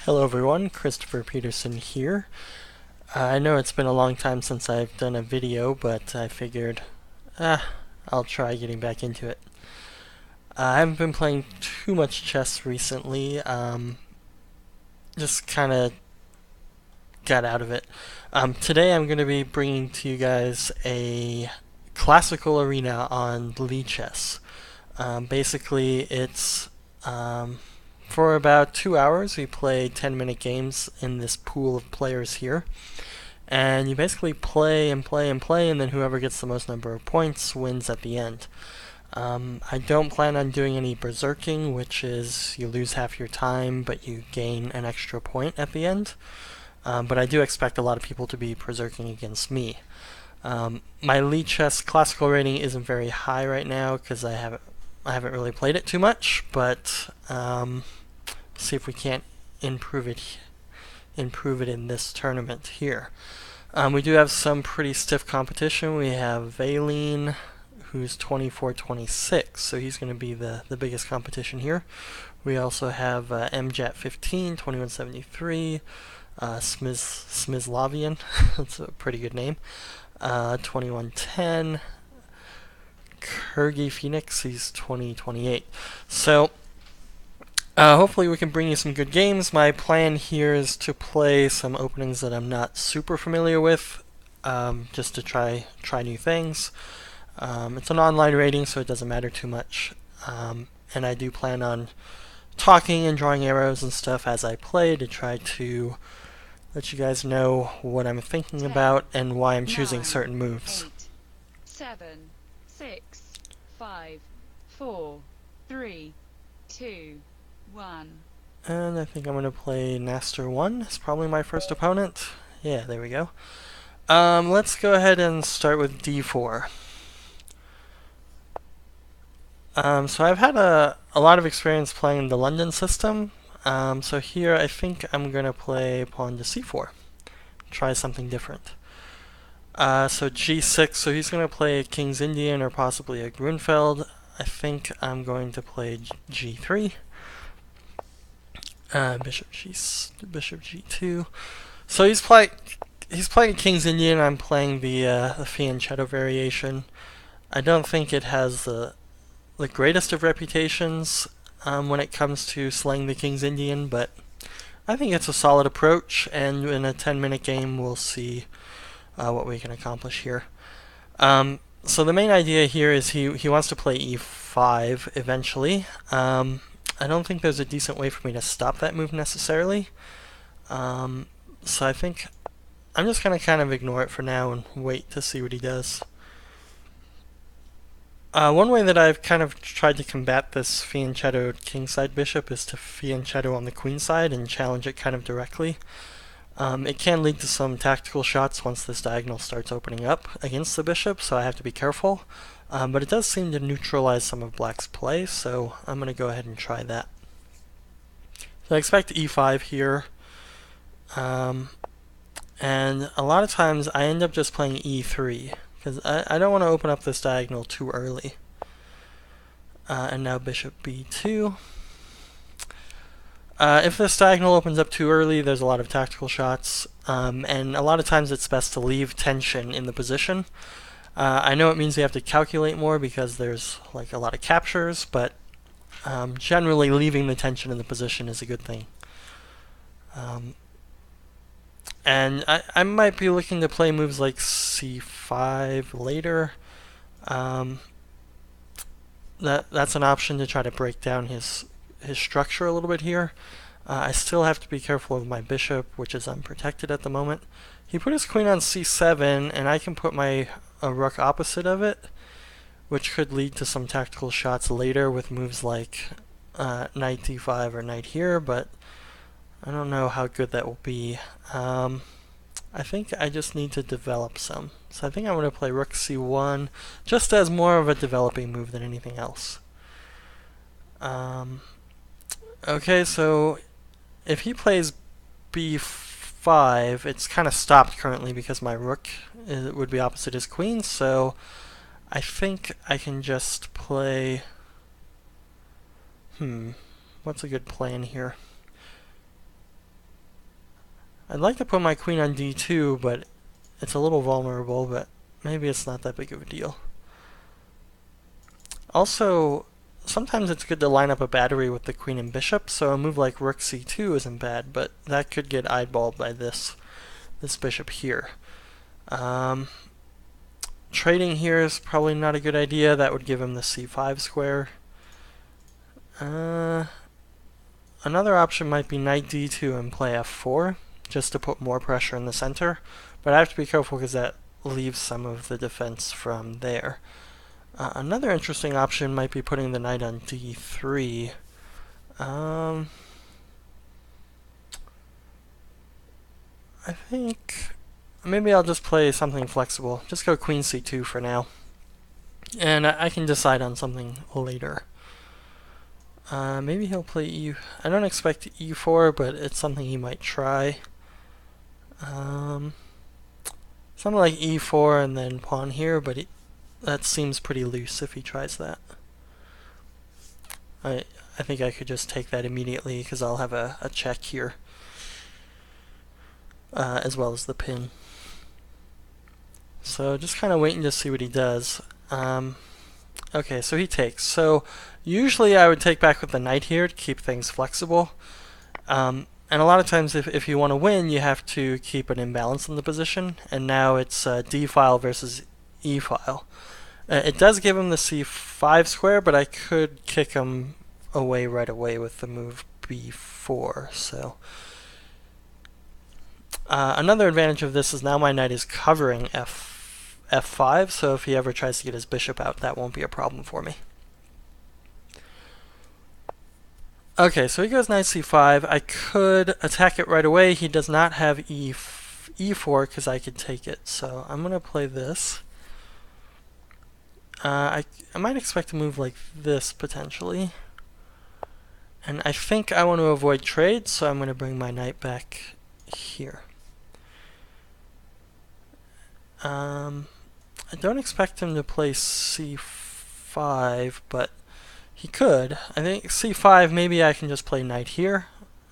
Hello everyone, Christofer Peterson here. I know it's been a long time since I've done a video, but I figured, I'll try getting back into it. I haven't been playing too much chess recently, just kind of got out of it. Today I'm going to be bringing to you guys a classical arena on LiChess. Basically, it's for about 2 hours, we play 10-minute games in this pool of players here. And you basically play and play and play, and then whoever gets the most number of points wins at the end. I don't plan on doing any berserking, which is you lose half your time, but you gain an extra point at the end. But I do expect a lot of people to be berserking against me. My LiChess classical rating isn't very high right now because I haven't really played it too much, but see if we can't improve it in this tournament here. We do have some pretty stiff competition. We have Valine, who's 24-26, so he's going to be the biggest competition here. We also have MJat15, 2173, Smizlavian, that's a pretty good name, 2110, Kurgi Phoenix, he's 2028. So hopefully we can bring you some good games. My plan here is to play some openings that I'm not super familiar with, just to try new things. It's an online rating, so it doesn't matter too much. And I do plan on talking and drawing arrows and stuff as I play to try to let you guys know what I'm thinking about and why I'm choosing certain moves. 8, 7, 6, 5, 4, 3, 2, 1. And I think I'm going to play Naster 1. It's probably my first opponent. Yeah, there we go. Let's go ahead and start with D4. So I've had a lot of experience playing the London system. So here I think I'm going to play pawn to C4. Try something different. So G6, so he's going to play a King's Indian or possibly a Grunfeld. I think I'm going to play G3. Bishop G2. So he's playing King's Indian. I'm playing the Fianchetto variation. I don't think it has the greatest of reputations when it comes to slaying the King's Indian, but I think it's a solid approach. And in a 10-minute game, we'll see what we can accomplish here. So the main idea here is he wants to play E5 eventually. I don't think there's a decent way for me to stop that move necessarily. So I think I'm just going to kind of ignore it for now and wait to see what he does. One way that I've kind of tried to combat this Fianchetto kingside bishop is to Fianchetto on the queenside and challenge it kind of directly. It can lead to some tactical shots once this diagonal starts opening up against the bishop, so I have to be careful. But it does seem to neutralize some of black's play, so I'm going to go ahead and try that. So I expect E5 here. And a lot of times I end up just playing E3, because I don't want to open up this diagonal too early. And now bishop B2. If this diagonal opens up too early, there's a lot of tactical shots, and a lot of times it's best to leave tension in the position. I know it means you have to calculate more because there's like a lot of captures, but generally leaving the tension in the position is a good thing. And I might be looking to play moves like C5 later. That's an option to try to break down his structure a little bit here. I still have to be careful of my bishop, which is unprotected at the moment. He put his queen on C7, and I can put my rook opposite of it, which could lead to some tactical shots later with moves like knight D5 or knight here, but I don't know how good that will be. I think I just need to develop some. So I think I'm going to play rook C1, just as more of a developing move than anything else. Okay, so if he plays B5, it's kind of stopped currently because my rook would be opposite his queen, so I think I can just play... what's a good plan here? I'd like to put my queen on d2, but it's a little vulnerable, but maybe it's not that big of a deal. Also, sometimes it's good to line up a battery with the queen and bishop, so a move like rook c2 isn't bad, but that could get eyeballed by this bishop here. Trading here is probably not a good idea. That would give him the c5 square. Another option might be knight d2 and play f4, just to put more pressure in the center, but I have to be careful because that leaves some of the defense from there. Another interesting option might be putting the knight on d3. I think maybe I'll just play something flexible. Just go queen c2 for now. And I can decide on something later. Maybe he'll play I don't expect e4, but it's something he might try. Something like e4 and then pawn here, but that seems pretty loose if he tries that. I think I could just take that immediately because I'll have a check here, as well as the pin. So just kind of waiting to see what he does. Okay, so he takes. So usually I would take back with the knight here to keep things flexible. And a lot of times if you want to win, you have to keep an imbalance in the position. And now it's d-file versus e-file. It does give him the c5 square, but I could kick him away right away with the move b4. So another advantage of this is now my knight is covering f5, so if he ever tries to get his bishop out, that won't be a problem for me. Okay, so he goes knight c5. I could attack it right away. He does not have e4 because I could take it, so I'm going to play this. I might expect a move like this potentially. And I think I want to avoid trade, so I'm going to bring my knight back here. I don't expect him to play c5, but he could. I think c5, maybe I can just play knight here.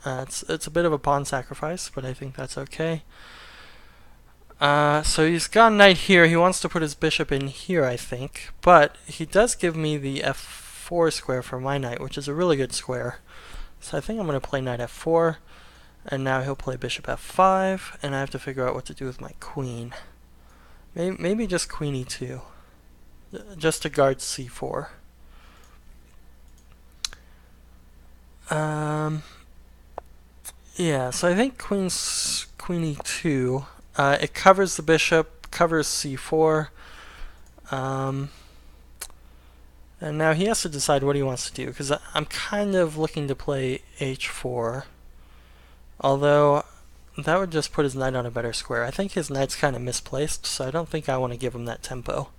It's a bit of a pawn sacrifice, but I think that's okay. So he's got knight here. He wants to put his bishop in here, I think. But he does give me the f4 square for my knight, which is a really good square. So I think I'm going to play knight f4. And now he'll play bishop f5. And I have to figure out what to do with my queen. Maybe just queen e2. Just to guard c4. Yeah, so I think queen e2. It covers the bishop, covers c4. And now he has to decide what he wants to do, because I'm kind of looking to play h4. Although, that would just put his knight on a better square. I think his knight's kind of misplaced, so I don't think I want to give him that tempo.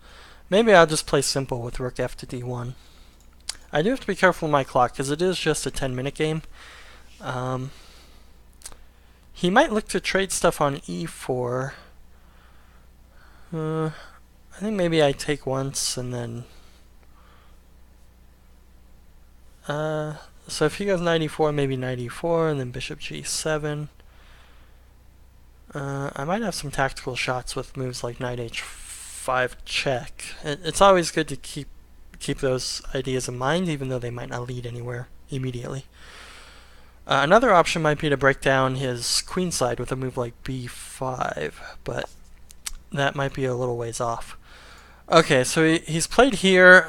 Maybe I'll just play simple with rook f to d1. I do have to be careful with my clock, because it is just a 10-minute game. He might look to trade stuff on e4. I think maybe I take once and then... so if he goes knight e4, maybe knight e4 and then bishop g7. I might have some tactical shots with moves like knight h5 check. It's always good to keep those ideas in mind, even though they might not lead anywhere immediately. Another option might be to break down his queenside with a move like b5, but that might be a little ways off. Okay, so he's played here.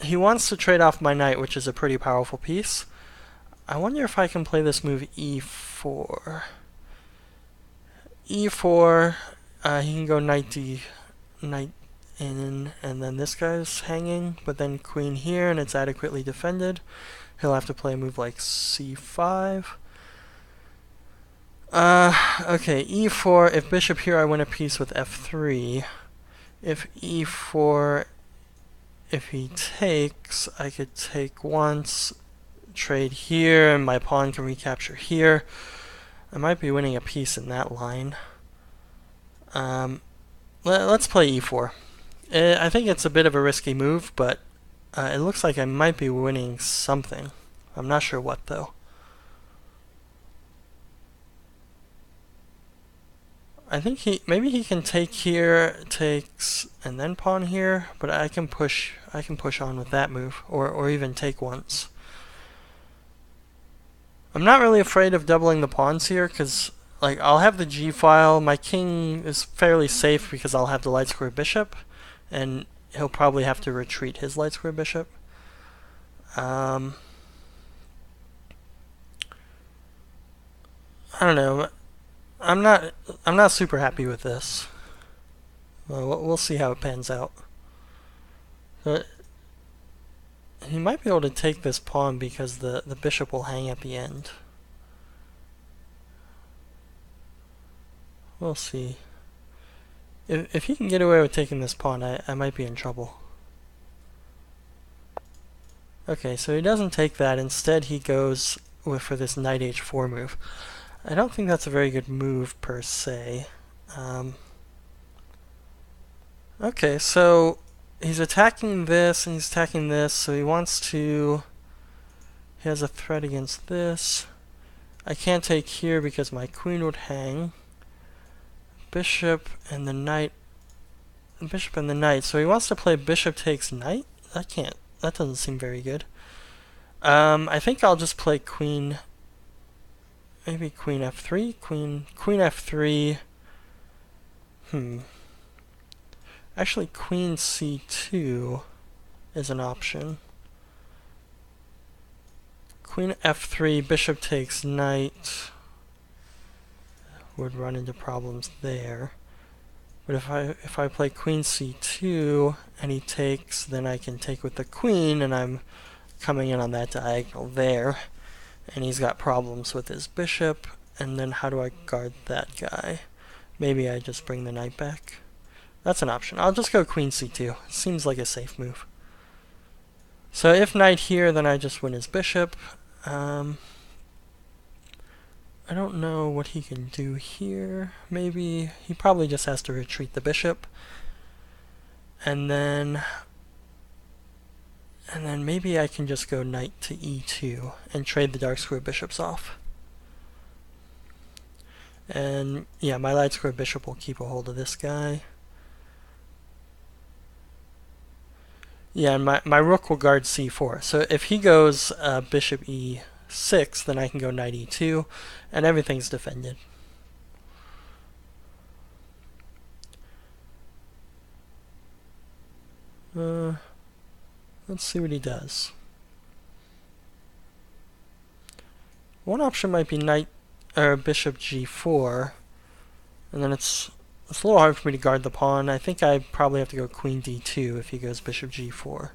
He wants to trade off my knight, which is a pretty powerful piece. I wonder if I can play this move e4. e4, he can go knight in, and then this guy's hanging, but then queen here, and it's adequately defended. He'll have to play a move like c5. Okay, e4, if bishop here, I win a piece with f3. If e4, if he takes, I could take once, trade here, and my pawn can recapture here. I might be winning a piece in that line. Let's play e4. I think it's a bit of a risky move, but it looks like I might be winning something. I'm not sure what, though. I think maybe he can take here, takes, and then pawn here, but I can push on with that move, or even take once. I'm not really afraid of doubling the pawns here, because like I'll have the G file. My king is fairly safe because I'll have the light square bishop, and he'll probably have to retreat his light square bishop. I don't know. I'm not super happy with this. Well, we'll see how it pans out. But he might be able to take this pawn because the bishop will hang at the end. We'll see. If he can get away with taking this pawn, I might be in trouble. Okay, so he doesn't take that. Instead, he goes for this knight h4 move. I don't think that's a very good move per se. Okay, so he's attacking this and he's attacking this, so he wants to... He has a threat against this. I can't take here because my queen would hang. Bishop and the knight. Bishop and the knight. So he wants to play bishop takes knight? That doesn't seem very good. I think I'll just play queen... Maybe queen f3? Queen f3... Actually, queen c2 is an option. Queen f3, bishop takes knight. Would run into problems there. But if I play queen c2 and he takes, then I can take with the queen, and I'm coming in on that diagonal there. And he's got problems with his bishop. And then how do I guard that guy? Maybe I just bring the knight back. That's an option. I'll just go queen c2. Seems like a safe move. So if knight here, then I just win his bishop. I don't know what he can do here. Maybe he probably just has to retreat the bishop. And then maybe I can just go knight to e2 and trade the dark square bishops off. And yeah, my light square bishop will keep a hold of this guy. Yeah, and my rook will guard c4. So if he goes bishop e6, then I can go knight e2, and everything's defended. Let's see what he does. One option might be knight or bishop g4, and then it's a little hard for me to guard the pawn. I think I probably have to go queen d2 if he goes bishop g4.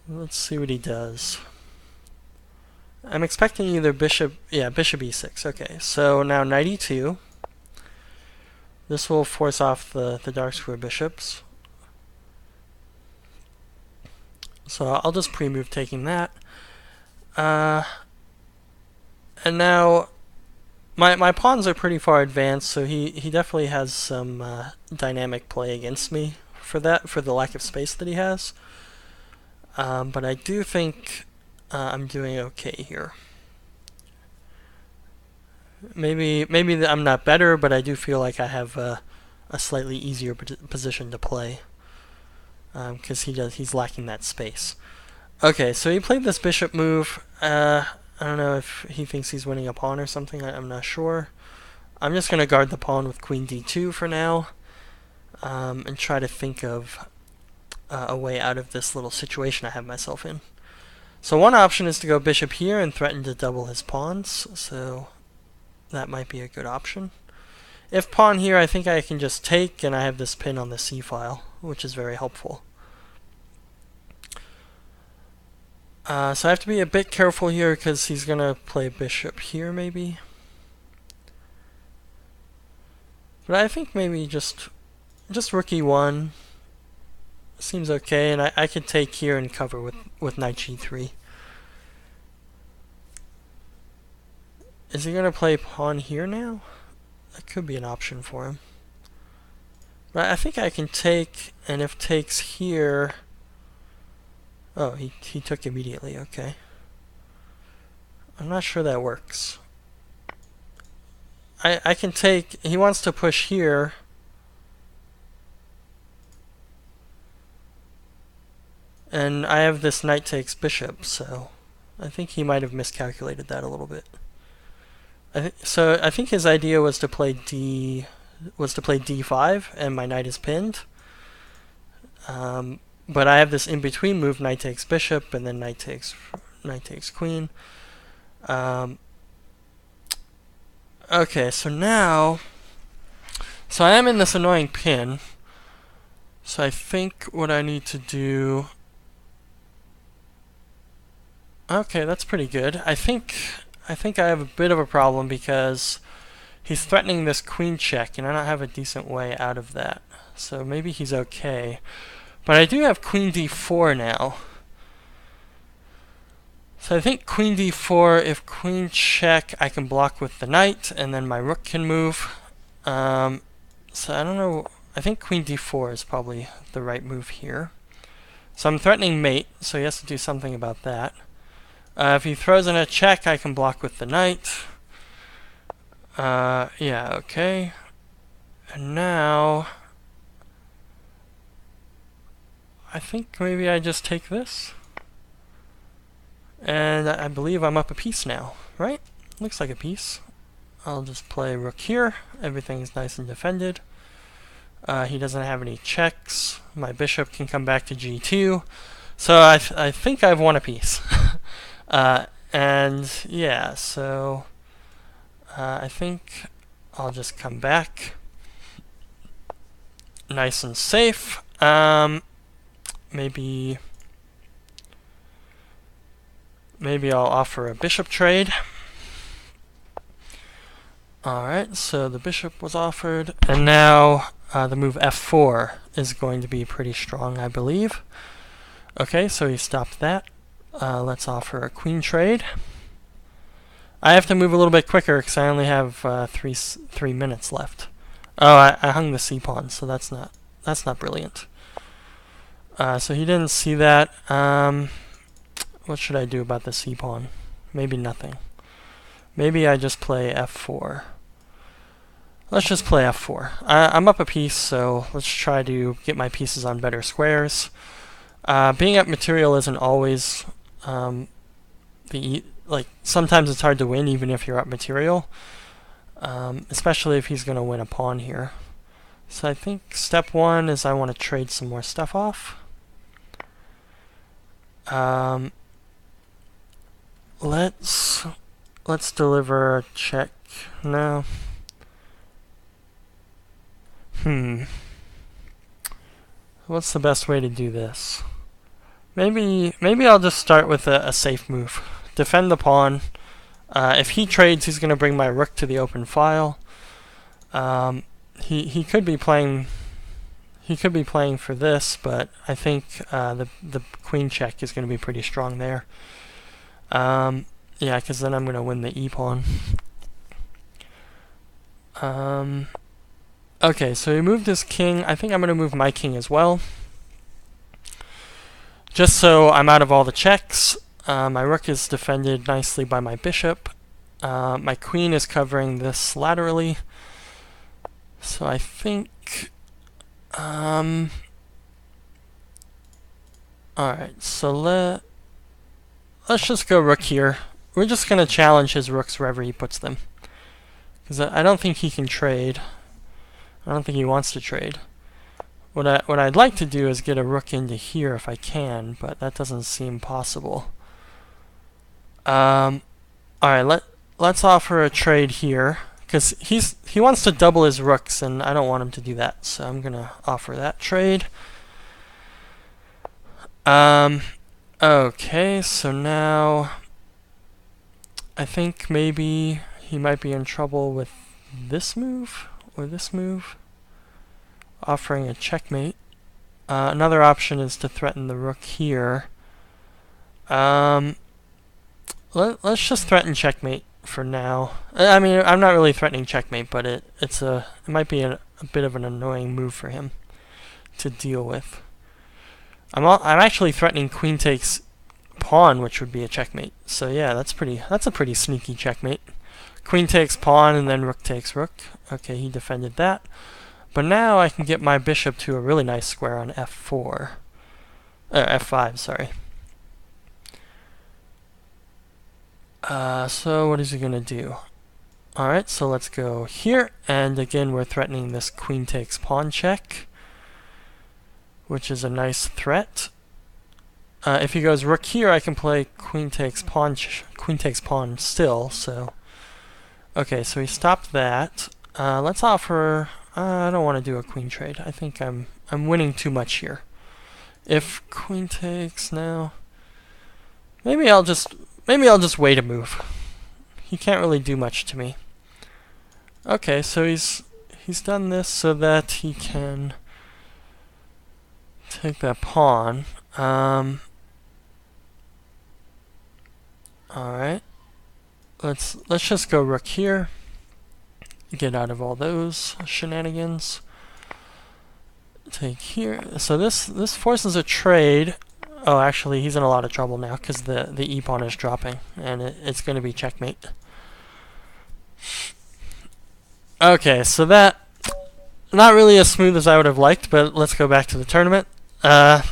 Let's see what he does. I'm expecting either bishop e6. Okay, so now knight e2. This will force off the dark square bishops. So I'll just pre-move taking that. And now my pawns are pretty far advanced, so he definitely has some dynamic play against me for the lack of space that he has. But I do think I'm doing okay here. Maybe I'm not better, but I do feel like I have a slightly easier position to play. Because he's lacking that space. Okay, so he played this bishop move. I don't know if he thinks he's winning a pawn or something. I'm not sure. I'm just going to guard the pawn with queen d2 for now, and try to think of a way out of this little situation I have myself in. So one option is to go bishop here and threaten to double his pawns, so that might be a good option. If pawn here, I think I can just take, and I have this pin on the c file, which is very helpful. So I have to be a bit careful here because he's going to play bishop here, maybe. But I think maybe just rook e1 seems okay, and I could take here and cover with knight g3. Is he going to play pawn here now? That could be an option for him. But I think I can take, and if takes here... Oh, he took immediately, okay. I'm not sure that works. I can take... He wants to push here. And I have this knight takes bishop, so... I think he might have miscalculated that a little bit. So I think his idea was to play d5, and my knight is pinned. But I have this in-between move, knight takes bishop, and then knight takes queen. Okay, so now... So I am in this annoying pin. So I think what I need to do... Okay, that's pretty good. I think I have a bit of a problem because he's threatening this queen check, and I don't have a decent way out of that. So maybe he's okay. But I do have queen d4 now. So I think queen d4, if queen check, I can block with the knight, and then my rook can move. So I don't know. I think queen d4 is probably the right move here. So I'm threatening mate, so he has to do something about that. If he throws in a check, I can block with the knight. Yeah, okay. And now... I think maybe I just take this. And I believe I'm up a piece now, right? Looks like a piece. I'll just play rook here. Everything's nice and defended. He doesn't have any checks. My bishop can come back to g2. So I think I've won a piece. And yeah, so I think I'll just come back. Nice and safe. Maybe I'll offer a bishop trade. Alright, so the bishop was offered, and now the move f4 is going to be pretty strong, I believe. Okay, so he stopped that. Let's offer a queen trade. I have to move a little bit quicker because I only have 3 minutes left. Oh, I hung the c-pawn, so that's not brilliant. So he didn't see that. What should I do about the c-pawn? Maybe nothing. Maybe I just play f4. Let's just play f4. I'm up a piece, so let's try to get my pieces on better squares. Being up material isn't always sometimes it's hard to win even if you're up material, especially if he's going to win a pawn here. So I think step one is I want to trade some more stuff off. Let's deliver a check now. What's the best way to do this? Maybe I'll just start with a safe move. Defend the pawn. If he trades, he's going to bring my rook to the open file. He could be playing for this, but I think the queen check is going to be pretty strong there. Yeah, because then I'm going to win the e-pawn. Okay, so he moved his king. I think I'm going to move my king as well. Just so I'm out of all the checks. My rook is defended nicely by my bishop. My queen is covering this laterally. So I think... Alright, so let's just go rook here. We're just going to challenge his rooks wherever he puts them. Because I don't think he can trade. I don't think he wants to trade. What I'd like to do is get a rook into here if I can, but that doesn't seem possible. Alright, let's offer a trade here. Because he wants to double his rooks, and I don't want him to do that. So I'm going to offer that trade. Okay, so now I think maybe he might be in trouble with this move or this move. Offering a checkmate. Another option is to threaten the rook here. Let's just threaten checkmate. for now. I mean, I'm not really threatening checkmate, but it might be a bit of an annoying move for him to deal with. I'm actually threatening queen takes pawn, which would be a checkmate. So yeah, that's a pretty sneaky checkmate. Queen takes pawn and then rook takes rook. Okay, he defended that. But now I can get my bishop to a really nice square on f4. F5, sorry. So what is he gonna do? Alright, so let's go here, and again we're threatening this queen takes pawn check, which is a nice threat. If he goes rook here, I can play queen takes pawn still, so... Okay, so he stopped that. Let's offer... I don't want to do a queen trade. I think I'm winning too much here. If queen takes now... Maybe I'll just wait a move. He can't really do much to me. Okay, so he's done this so that he can take that pawn. Alright. Let's just go rook here. Get out of all those shenanigans. Take here. So this forces a trade. Oh, actually, he's in a lot of trouble now because the e-pawn is dropping, and it's going to be checkmate. Okay, so that not really as smooth as I would have liked, but let's go back to the tournament. I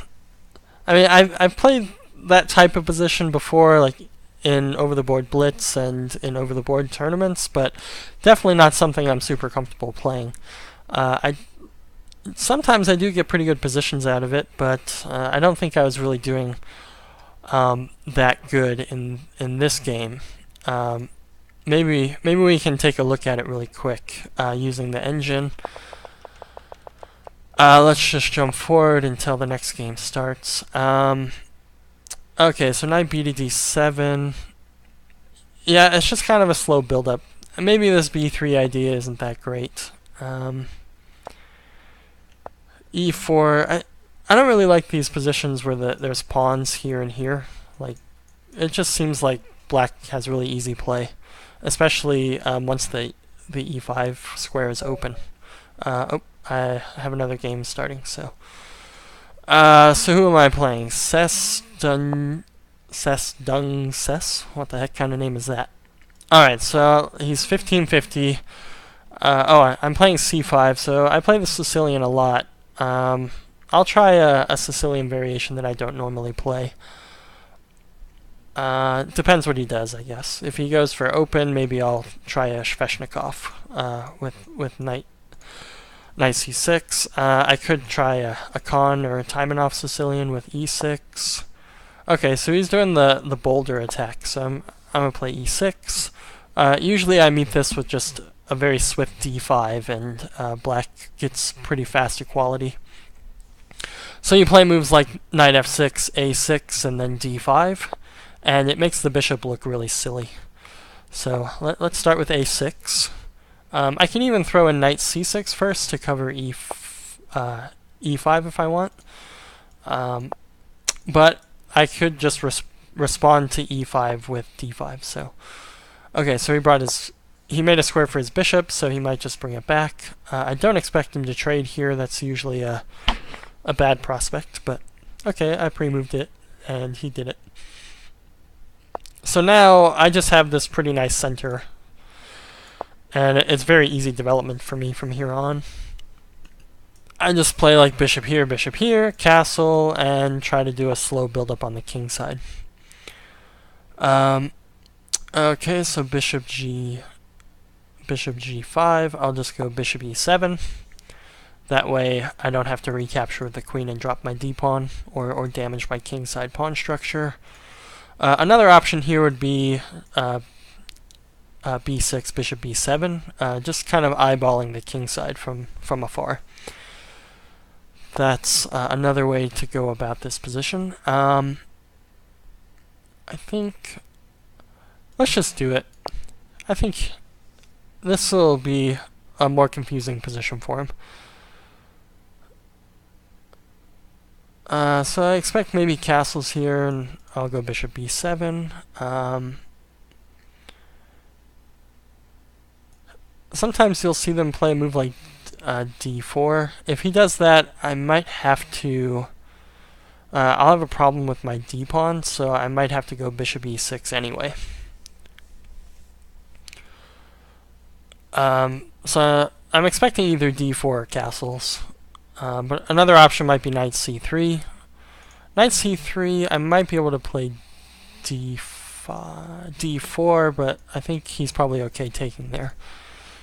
mean, I've played that type of position before, like in over-the-board blitz and in over-the-board tournaments, but definitely not something I'm super comfortable playing. Sometimes I do get pretty good positions out of it, but I don't think I was really doing that good in this game. Maybe we can take a look at it really quick using the engine. Let's just jump forward until the next game starts. Okay, so knight b to d7. Yeah, it's just kind of a slow build-up. Maybe this b3 idea isn't that great. E4. I don't really like these positions where there's pawns here and here. Like, it just seems like black has really easy play, especially once the e5 square is open. Oh, I have another game starting, so. So who am I playing? Ses? What the heck kind of name is that? Alright, so he's 1550. I'm playing c5, so I play the Sicilian a lot. I'll try a Sicilian variation that I don't normally play. Depends what he does, I guess. If he goes for open, maybe I'll try a Sveshnikov with knight c6. I could try a Kann or a Taimanov Sicilian with e6. Okay, so he's doing the Bowdler attack, so I'm gonna play e6. Usually I meet this with just a very swift d5, and black gets pretty fast equality. So you play moves like knight f6, a6, and then d5, and it makes the bishop look really silly. So let's start with a6. I can even throw in knight c6 first to cover e5 if I want. But I could just respond to e5 with d5. So, okay, so he made a square for his bishop, so he might just bring it back. I don't expect him to trade here. That's usually a bad prospect, but okay, I pre-moved it, and he did it. So now I just have this pretty nice center, and it's very easy development for me from here on. I just play like bishop here, castle, and try to do a slow build-up on the king side. Okay, so bishop g5, I'll just go bishop e7. That way I don't have to recapture the queen and drop my d-pawn, or damage my king side pawn structure. Another option here would be b6, bishop b7, just kind of eyeballing the king side from afar. That's another way to go about this position. I think... Let's just do it. I think this will be a more confusing position for him. So I expect maybe castles here, and I'll go bishop b7. sometimes you'll see them play a move like d4. If he does that, I might have to... I'll have a problem with my d-pawn, so I might have to go bishop e6 anyway. So I'm expecting either d4 or castles. But another option might be knight c3. Knight c3, I might be able to play d4, but I think he's probably okay taking there.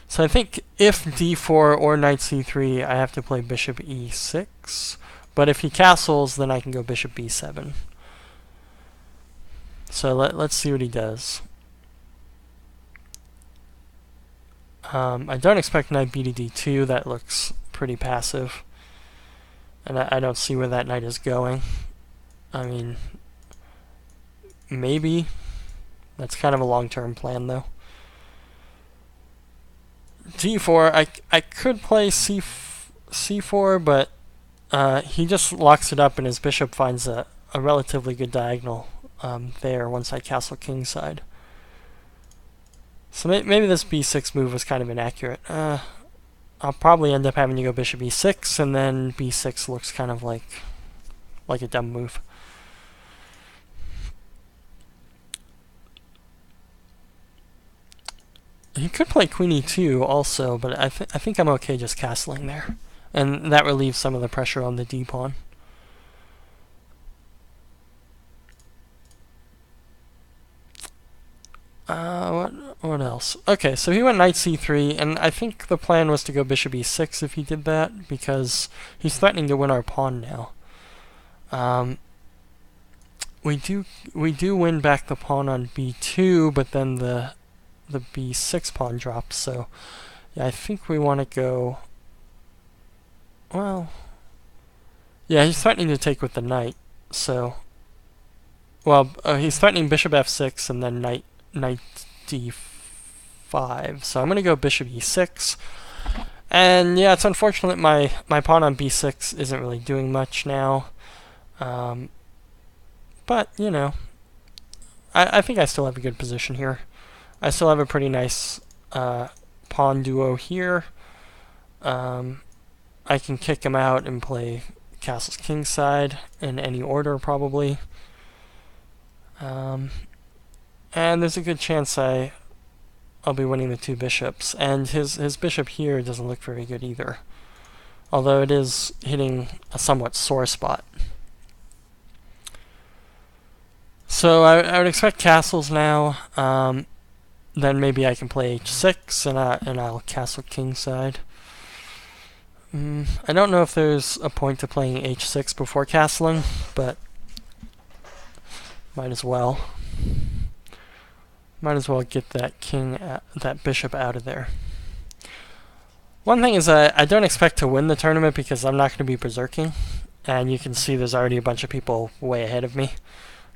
So I think if d4 or knight c3, I have to play bishop e6. But if he castles, then I can go bishop b7. So let's see what he does. I don't expect knight b to d2. That looks pretty passive. And I don't see where that knight is going. I mean, maybe. That's kind of a long-term plan, though. d4, I could play c4, but he just locks it up and his bishop finds a relatively good diagonal there once I castle kingside. So maybe this b6 move was kind of inaccurate. I'll probably end up having to go bishop e6, and then b6 looks kind of like a dumb move. He could play queen e2 also, but I think I'm okay just castling there. And that relieves some of the pressure on the d-pawn. What else? Okay, so he went knight c3, and I think the plan was to go bishop e6 if he did that, because he's threatening to win our pawn now. We do win back the pawn on b2, but then the b6 pawn drops, so yeah, I think we want to go... Well... Yeah, he's threatening to take with the knight, so... Well, he's threatening bishop f6 and then knight d5, so I'm going to go bishop e6. And yeah, it's unfortunate my pawn on b6 isn't really doing much now. But, you know, I think I still have a good position here. I still have a pretty nice pawn duo here. I can kick him out and play castles kingside in any order, probably. And there's a good chance I'll be winning the two bishops. And his bishop here doesn't look very good either. Although it is hitting a somewhat sore spot. So I would expect castles now. Then maybe I can play h6 and I'll castle kingside. I don't know if there's a point to playing h6 before castling, but might as well. Might as well get that that bishop out of there. One thing is I don't expect to win the tournament because I'm not going to be berserking, and you can see there's already a bunch of people way ahead of me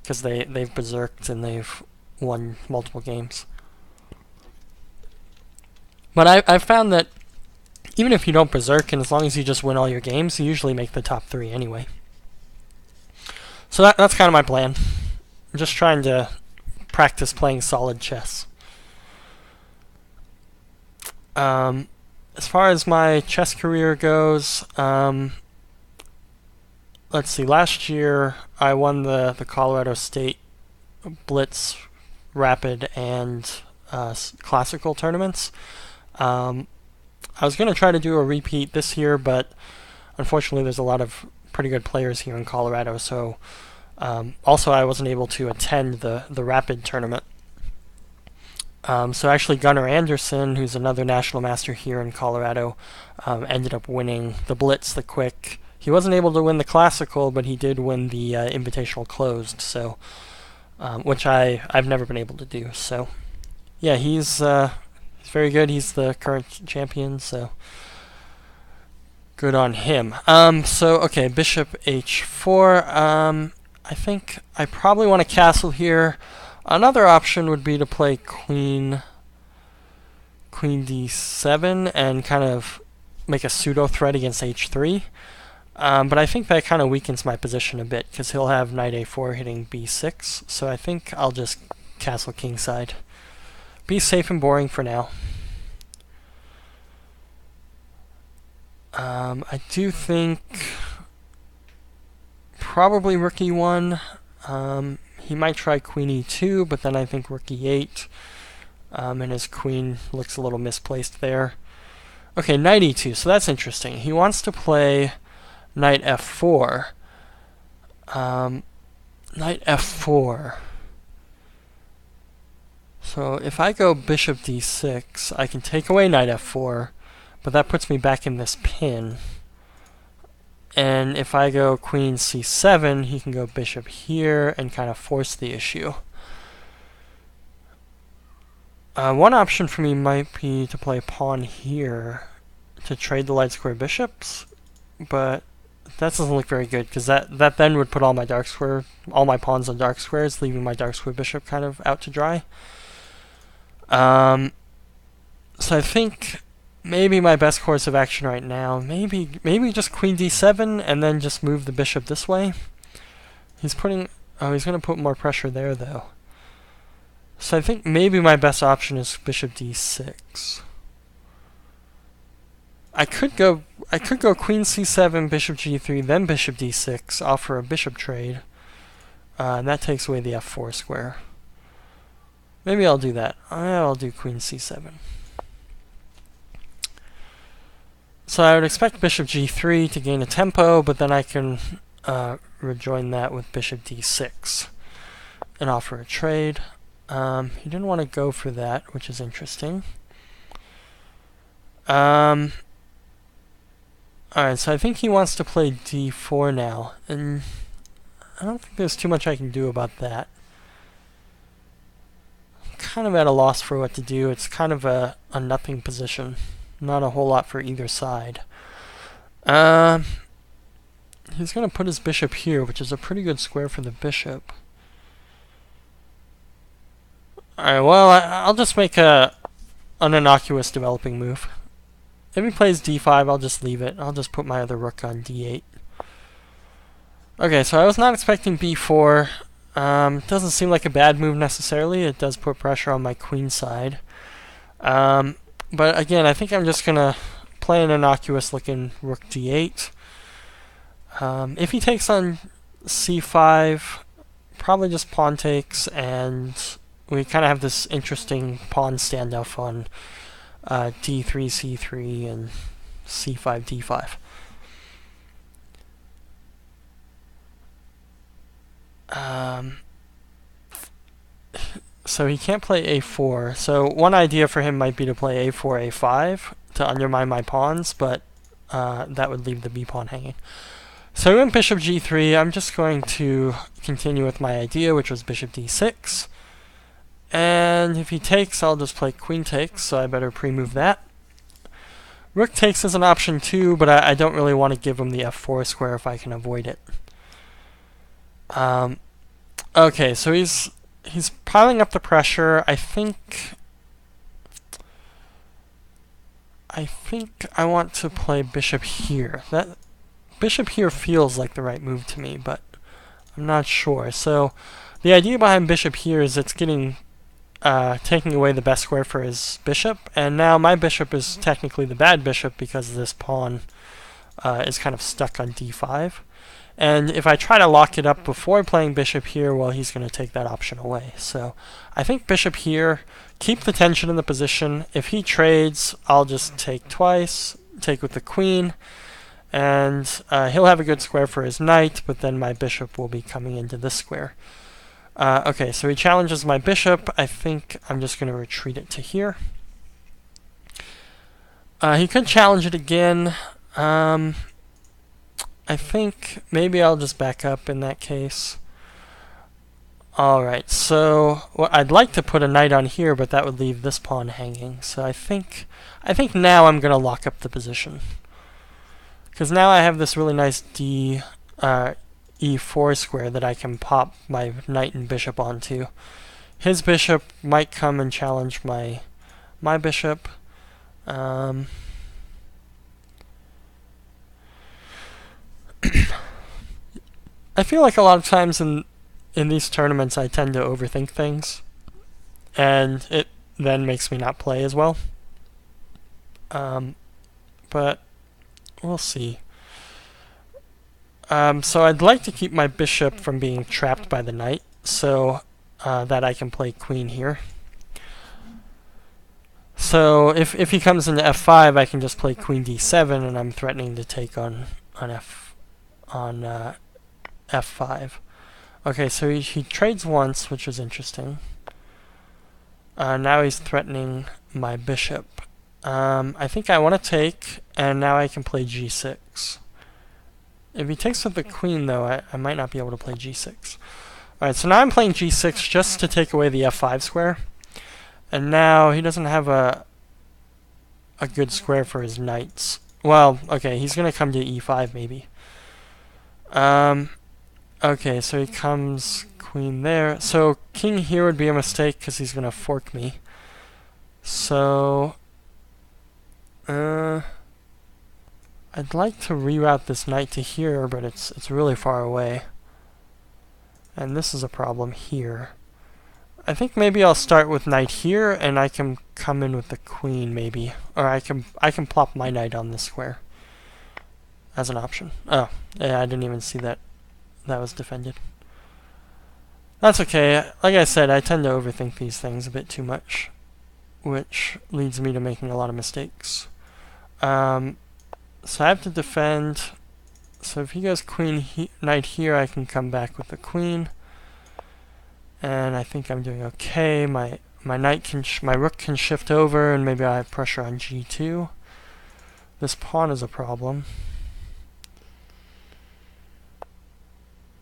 because they've berserked and they've won multiple games. But I've found that even if you don't berserk, and as long as you just win all your games, you usually make the top 3 anyway. So that's kind of my plan. I'm just trying to practice playing solid chess. As far as my chess career goes, let's see. Last year, I won the Colorado State Blitz, Rapid, and Classical tournaments. I was going to try to do a repeat this year, but unfortunately there's a lot of pretty good players here in Colorado, so also I wasn't able to attend the Rapid tournament. So actually Gunnar Anderson, who's another national master here in Colorado, ended up winning the Blitz, the Quick. He wasn't able to win the Classical, but he did win the Invitational Closed, so which I've never been able to do. So yeah, he's very good. He's the current champion, so good on him. So okay, bishop h4. I think I probably want to castle here. Another option would be to play queen d7 and kind of make a pseudo threat against h3. But I think that kind of weakens my position a bit because he'll have knight a4 hitting b6. So I think I'll just castle kingside. Be safe and boring for now. I do think probably rook e1. He might try queen e2, but then I think rook e8, and his queen looks a little misplaced there. Okay, knight e2, so that's interesting. He wants to play knight f4. Knight f4. So if I go bishop d6, I can take away knight f4, but that puts me back in this pin. And if I go queen c7, he can go bishop here and kind of force the issue. One option for me might be to play pawn here to trade the light square bishops, but that doesn't look very good because that then would put all my pawns on dark squares, leaving my dark square bishop kind of out to dry. So I think maybe my best course of action right now, maybe just queen d7 and then just move the bishop this way. He's going to put more pressure there though. So I think maybe my best option is bishop d6. I could go queen c7, bishop g3, then bishop d6, offer a bishop trade, and that takes away the f4 square. Maybe I'll do that. I'll do queen c7. So I would expect bishop g3 to gain a tempo, but then I can rejoin that with bishop d6 and offer a trade. He didn't want to go for that, which is interesting. Alright, so I think he wants to play d4 now, and I don't think there's too much I can do about that. I'm kind of at a loss for what to do. It's kind of a nothing position. Not a whole lot for either side. He's going to put his bishop here, which is a pretty good square for the bishop. Alright, well, I'll just make an innocuous developing move. If he plays d5, I'll just leave it. I'll just put my other rook on d8. Okay, so I was not expecting b4. Doesn't seem like a bad move necessarily. It does put pressure on my queen side. But again, I think I'm just going to play an innocuous looking rook d8. If he takes on c5, probably just pawn takes, and we kind of have this interesting pawn standoff on d3, c3, and c5, d5. So he can't play a4. So one idea for him might be to play a4, a5 to undermine my pawns, but that would leave the b pawn hanging. So I went bishop g3. I'm just going to continue with my idea, which was bishop d6. And if he takes, I'll just play queen takes, so I better pre-move that. Rook takes is an option too, but I don't really want to give him the f4 square if I can avoid it. Okay, so he's piling up the pressure. I think I want to play bishop here. That bishop here feels like the right move to me, but I'm not sure. So the idea behind bishop here is it's getting taking away the best square for his bishop, and now my bishop is technically the bad bishop because this pawn is kind of stuck on d5. And if I try to lock it up before playing bishop here, well, he's going to take that option away. So I think bishop here, keep the tension in the position. If he trades, I'll just take twice, take with the queen, and he'll have a good square for his knight, but then my bishop will be coming into this square. Okay, so he challenges my bishop. I think I'm just going to retreat it to here. He could challenge it again. I think maybe I'll just back up in that case. Alright, so I'd like to put a knight on here, but that would leave this pawn hanging. So I think now I'm going to lock up the position. Because now I have this really nice e4 square that I can pop my knight and bishop onto. His bishop might come and challenge my bishop. I feel like a lot of times in these tournaments I tend to overthink things, and it then makes me not play as well. But We'll see. So I'd like to keep my bishop from being trapped by the knight, so that I can play queen here. So if he comes into f5, I can just play queen d7, and I'm threatening to take on f5. Okay, so he trades once, which is interesting. Now he's threatening my bishop. I think I want to take, and now I can play g6. If he takes with the queen, though, I might not be able to play g6. Alright, so now I'm playing g6 just to take away the f5 square. And now he doesn't have a good square for his knights. Well, okay, he's going to come to e5 maybe. Okay, so he comes queen there. So king here would be a mistake because he's going to fork me. So I'd like to reroute this knight to here, but it's really far away. And this is a problem here. I think maybe I'll start with knight here, and I can come in with the queen, maybe. Or I can plop my knight on this square as an option. Oh, yeah, I didn't even see that was defended. That's okay. Like I said, I tend to overthink these things a bit too much, which leads me to making a lot of mistakes. So I have to defend. So if he goes queen knight here, I can come back with the queen. And I think I'm doing okay. My rook can shift over, and maybe I have pressure on g2. This pawn is a problem.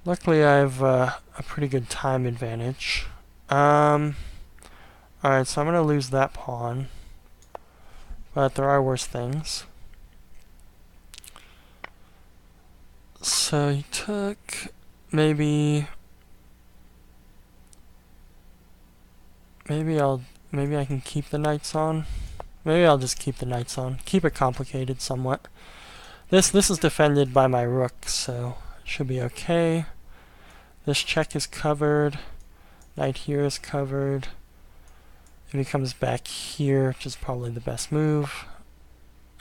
Luckily, I have a pretty good time advantage. Alright, so I'm going to lose that pawn. But there are worse things. So he took maybe I can keep the knights on. Maybe I'll just keep the knights on. Keep it complicated somewhat. This is defended by my rook, so it should be okay. This check is covered. Knight here is covered. If he comes back here, which is probably the best move.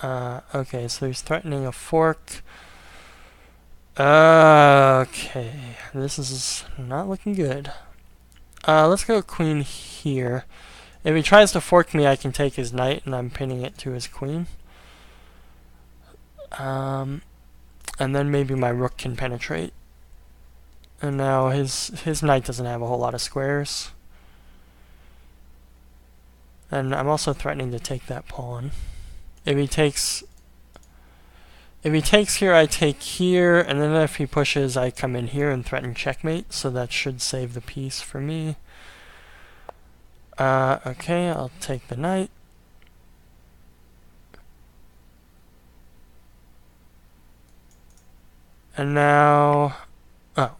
Okay, so he's threatening a fork. Okay, this is not looking good. Let's go queen here. If he tries to fork me, I can take his knight, and I'm pinning it to his queen. And then maybe my rook can penetrate. And now his knight doesn't have a whole lot of squares. And I'm also threatening to take that pawn. If he takes here, I take here, and then if he pushes, I come in here and threaten checkmate, so that should save the piece for me. Okay, I'll take the knight. And now... Oh.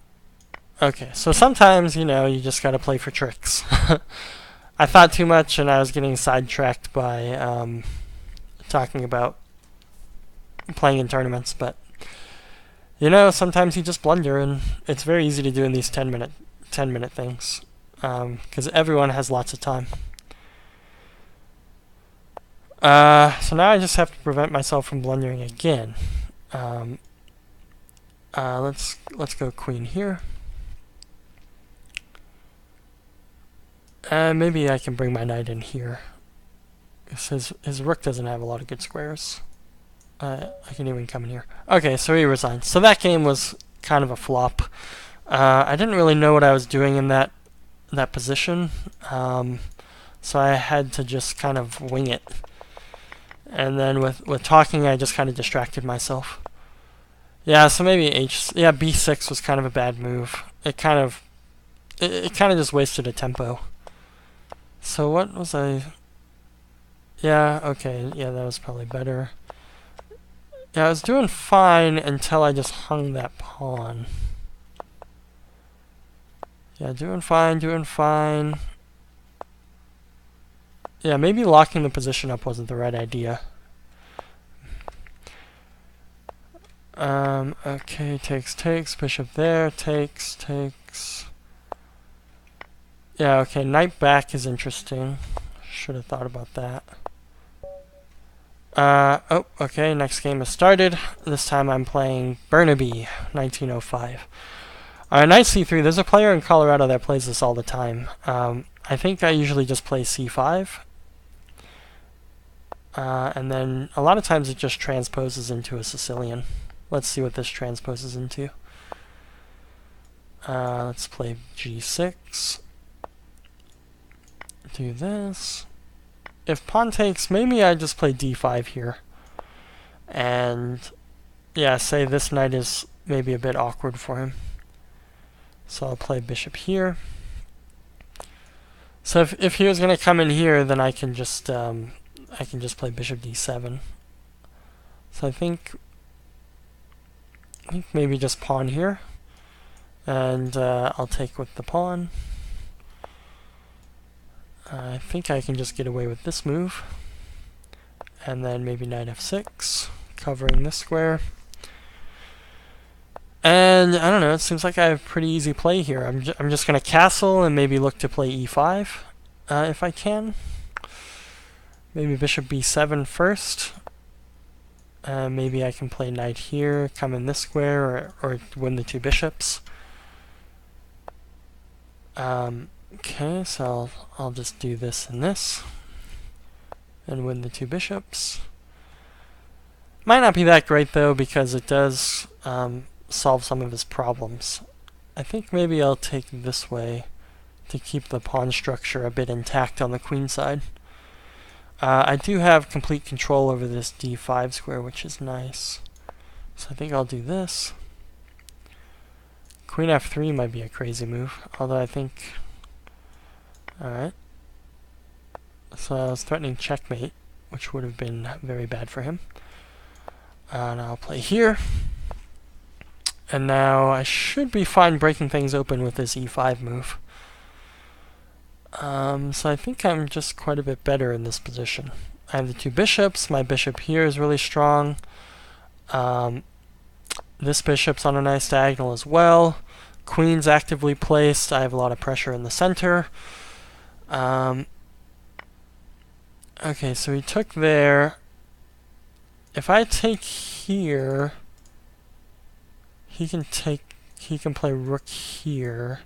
Okay, so sometimes, you just gotta play for tricks. I thought too much, and I was getting sidetracked by talking about playing in tournaments, but sometimes you just blunder, and it's very easy to do in these 10-minute things, because everyone has lots of time. So now I just have to prevent myself from blundering again. Let's go queen here. Maybe I can bring my knight in here. His rook doesn't have a lot of good squares. I can even come in here. Okay, so he resigned. So that game was kind of a flop. I didn't really know what I was doing in that position, so I had to just kind of wing it. And then with talking, I just kind of distracted myself. Yeah, so maybe b6 was kind of a bad move. It kind of just wasted a tempo. So what was I? Yeah, okay, yeah, that was probably better. Yeah, I was doing fine until I just hung that pawn. Yeah, doing fine. Yeah, maybe locking the position up wasn't the right idea. Okay, takes, bishop there, takes. Yeah, okay, knight back is interesting. Should have thought about that. Oh, okay, next game has started. This time I'm playing Burnaby, 1905. Knight c3, there's a player in Colorado that plays this all the time. I think I usually just play c5. And then a lot of times it just transposes into a Sicilian. Let's see what this transposes into. Let's play g6. Do this. If pawn takes, maybe I just play d5 here. And yeah, say this knight is maybe a bit awkward for him. So I'll play bishop here. So if he was going to come in here, then I can just play bishop d7. So I think maybe just pawn here, and I'll take with the pawn. I think I can just get away with this move. And then maybe knight f6, covering this square. And I don't know, it seems like I have pretty easy play here. I'm just going to castle and maybe look to play e5 if I can. Maybe bishop b7 first. Maybe I can play knight here, come in this square, or win the two bishops. Okay, so I'll just do this and this, and win the two bishops. Might not be that great though, because it does solve some of his problems. I think maybe I'll take this way to keep the pawn structure a bit intact on the queen side. I do have complete control over this d5 square, which is nice. So I think I'll do this. Queen f3 might be a crazy move, although I think... Alright. So I was threatening checkmate, which would have been very bad for him. And I'll play here. And now I should be fine breaking things open with this e5 move. So I think I'm just quite a bit better in this position. I have the two bishops. My bishop here is really strong. This bishop's on a nice diagonal as well. Queen's actively placed. I have a lot of pressure in the center. Okay, so he took there. If I take here, he can play rook here.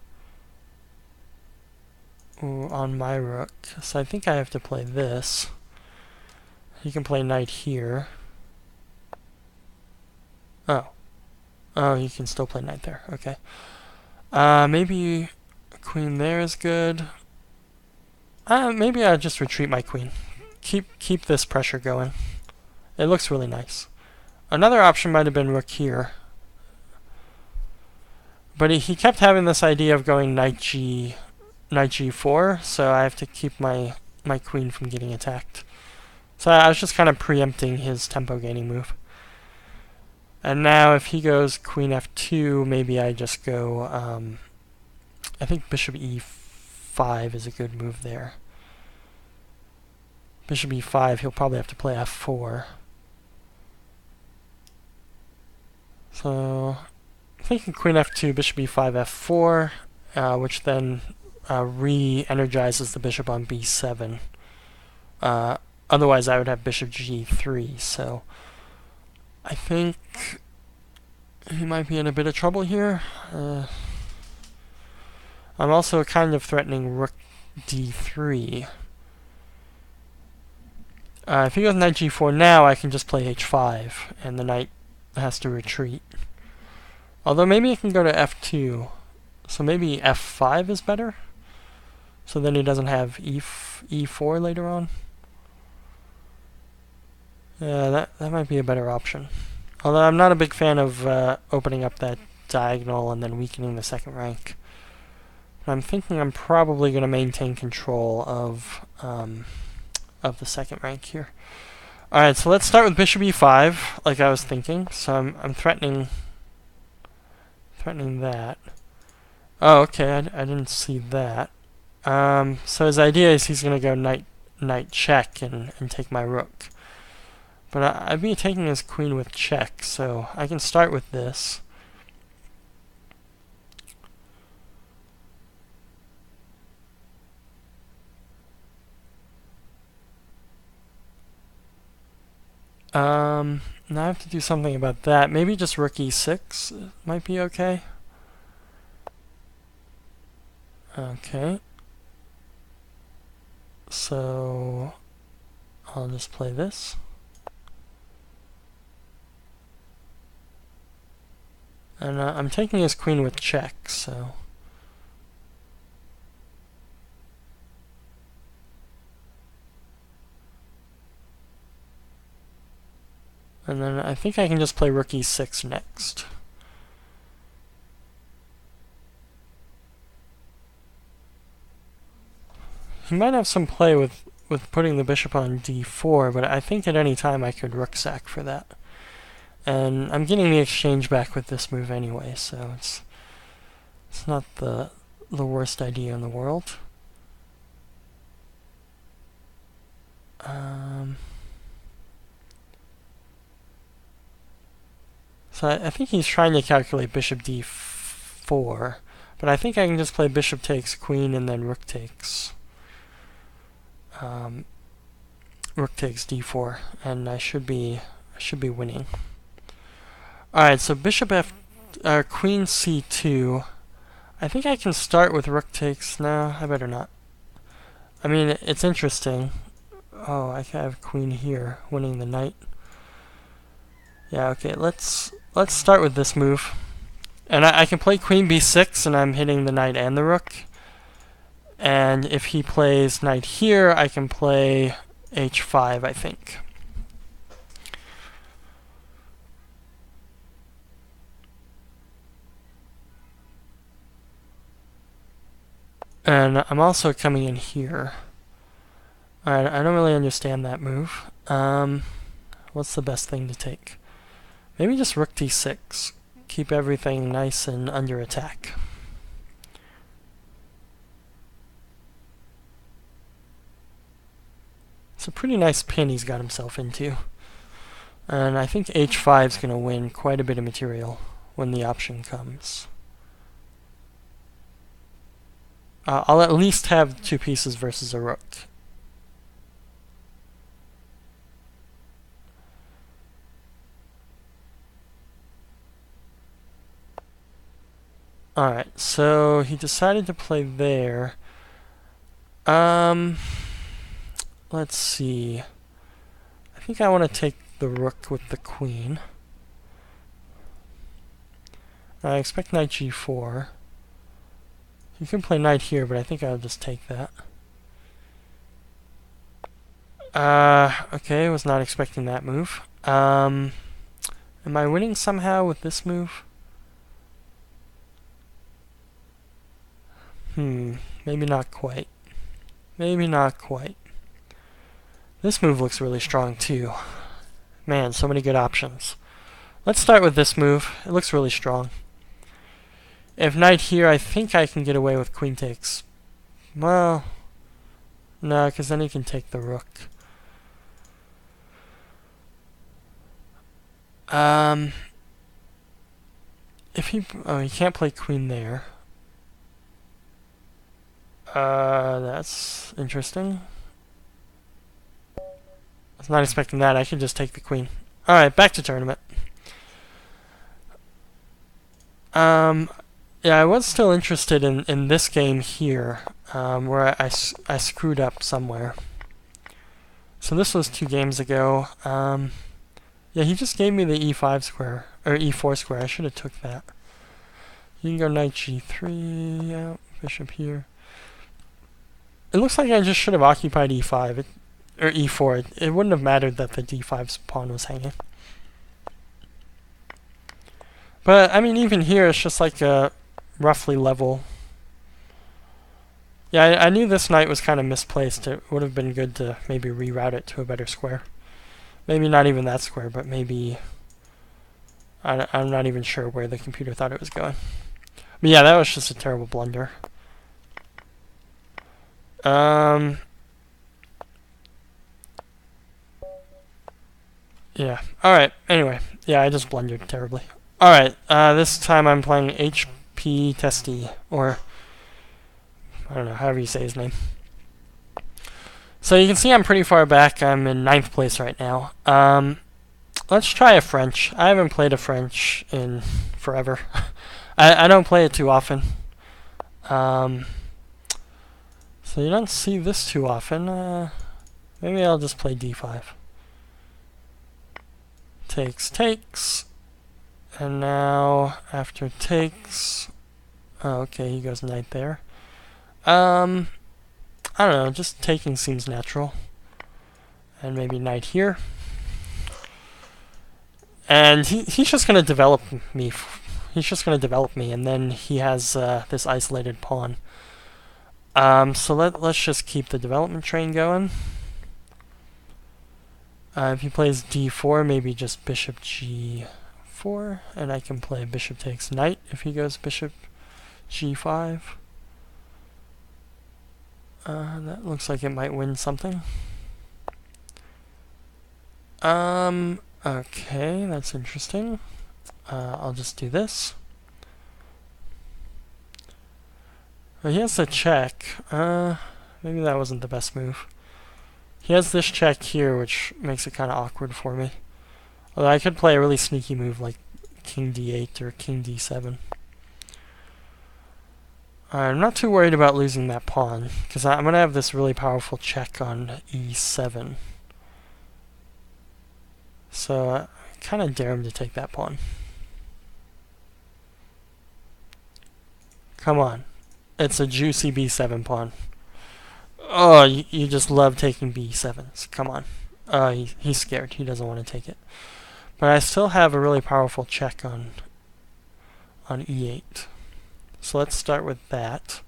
Ooh, on my rook. So I think I have to play this. He can play knight here. Oh. Oh, he can still play knight there. Okay. Maybe queen there is good. Maybe I'll just retreat my queen. Keep this pressure going. It looks really nice. Another option might have been rook here. But he kept having this idea of going knight g4, so I have to keep my queen from getting attacked. So I was just kind of preempting his tempo gaining move. And now if he goes queen f2, maybe I just go, I think bishop e5 is a good move there. Bishop e5, he'll probably have to play f4. So I'm thinking queen f2, bishop e5, f4, which then re-energizes the bishop on b7. Otherwise I would have bishop g3, so I think he might be in a bit of trouble here. I'm also kind of threatening rook d3. If he goes knight g4 now, I can just play h5, and the knight has to retreat. Although maybe I can go to f2, so maybe f5 is better? So then he doesn't have e4 later on? Yeah, that might be a better option. Although I'm not a big fan of opening up that diagonal and then weakening the second rank. But I'm thinking I'm probably going to maintain control of the second rank here. Alright, so let's start with bishop e5, like I was thinking. So I'm threatening that. Oh, okay, I didn't see that. So his idea is he's going to go knight check and take my rook. But I'd be taking his queen with check, so I can start with this. Now I have to do something about that. Maybe just rook e6 might be okay. Okay. So I'll just play this. And I'm taking his queen with check, so... And then I think I can just play rook e6 next. He might have some play with putting the bishop on d4, but I think at any time I could rook sack for that. And I'm getting the exchange back with this move anyway, so it's not the worst idea in the world. So I think he's trying to calculate bishop d4, but I think I can just play bishop takes queen and then rook takes d4, and I should be winning. All right, so bishop queen c2. I think I can start with rook takes. No, I better not. I mean, it's interesting. Oh, I can have queen here, winning the knight. Yeah, okay, let's start with this move. And I can play queen b6, and I'm hitting the knight and the rook. And if he plays knight here, I can play h5, I think. And I'm also coming in here. Alright, I don't really understand that move. What's the best thing to take? Maybe just rook d6. Keep everything nice and under attack. It's a pretty nice pin he's got himself into. And I think h5 is going to win quite a bit of material when the option comes. I'll at least have two pieces versus a rook. Alright, so he decided to play there. Let's see. I think I want to take the rook with the queen. I expect knight g4. You can play knight here, but I think I'll just take that. Okay, was not expecting that move. Am I winning somehow with this move? Maybe not quite. Maybe not quite. This move looks really strong too. Man, so many good options. Let's start with this move. It looks really strong. If knight here, I think I can get away with queen takes. Well, no, because then he can take the rook. If he can't play queen there. That's interesting. I was not expecting that. I could just take the queen. Alright, back to tournament. Yeah, I was still interested in this game here, where I screwed up somewhere. So this was 2 games ago. Yeah, he just gave me the e5 square, or e4 square. I should have took that. You can go knight g3, yeah, bishop here. It looks like I just should have occupied e5, or e4. It wouldn't have mattered that the d5 pawn was hanging. But, I mean, even here, it's just like a roughly level. Yeah, I knew this knight was kind of misplaced. It would have been good to maybe reroute it to a better square. Maybe not even that square, but maybe... I'm not even sure where the computer thought it was going. But yeah, that was just a terrible blunder. Yeah, alright, anyway. Yeah, I just blundered terribly. Alright, this time I'm playing HP Testy, or... I don't know, however you say his name. So you can see I'm pretty far back. I'm in 9th place right now. let's try a French. I haven't played a French in forever. I don't play it too often. So you don't see this too often. Maybe I'll just play d5. Takes. And now, after takes... Oh, okay, he goes knight there. I don't know, just taking seems natural. And maybe knight here. And he's just going to develop me. He's just going to develop me, and then he has this isolated pawn. So let's just keep the development train going. If he plays d4, maybe just bishop g4, and I can play bishop takes knight if he goes bishop g5. That looks like it might win something. Okay, that's interesting. I'll just do this. Well, he has a check. Maybe that wasn't the best move. He has this check here, which makes it kind of awkward for me. Although I could play a really sneaky move like king d8 or king d7. I'm not too worried about losing that pawn, because I'm going to have this really powerful check on e7. So I kind of dare him to take that pawn. Come on. It's a juicy b7 pawn. Oh, you just love taking b7s. Come on. He's scared. He doesn't want to take it. But I still have a really powerful check on e8. So let's start with that.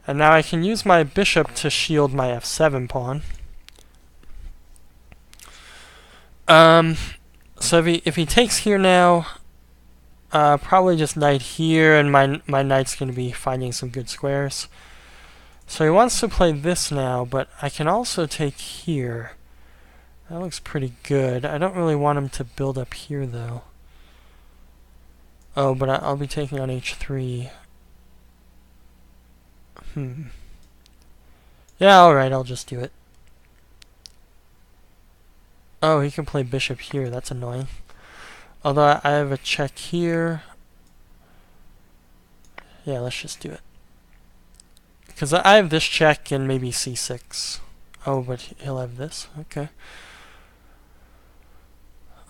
And now I can use my bishop to shield my f7 pawn. So if he takes here now, probably just knight here, and my knight's going to be finding some good squares. So he wants to play this now, but I can also take here. That looks pretty good. I don't really want him to build up here, though. Oh, but I'll be taking on h3. Yeah, alright, I'll just do it. Oh, he can play bishop here. That's annoying. Although I have a check here. Yeah, let's just do it. Because I have this check and maybe c6. Oh, but he'll have this. Okay.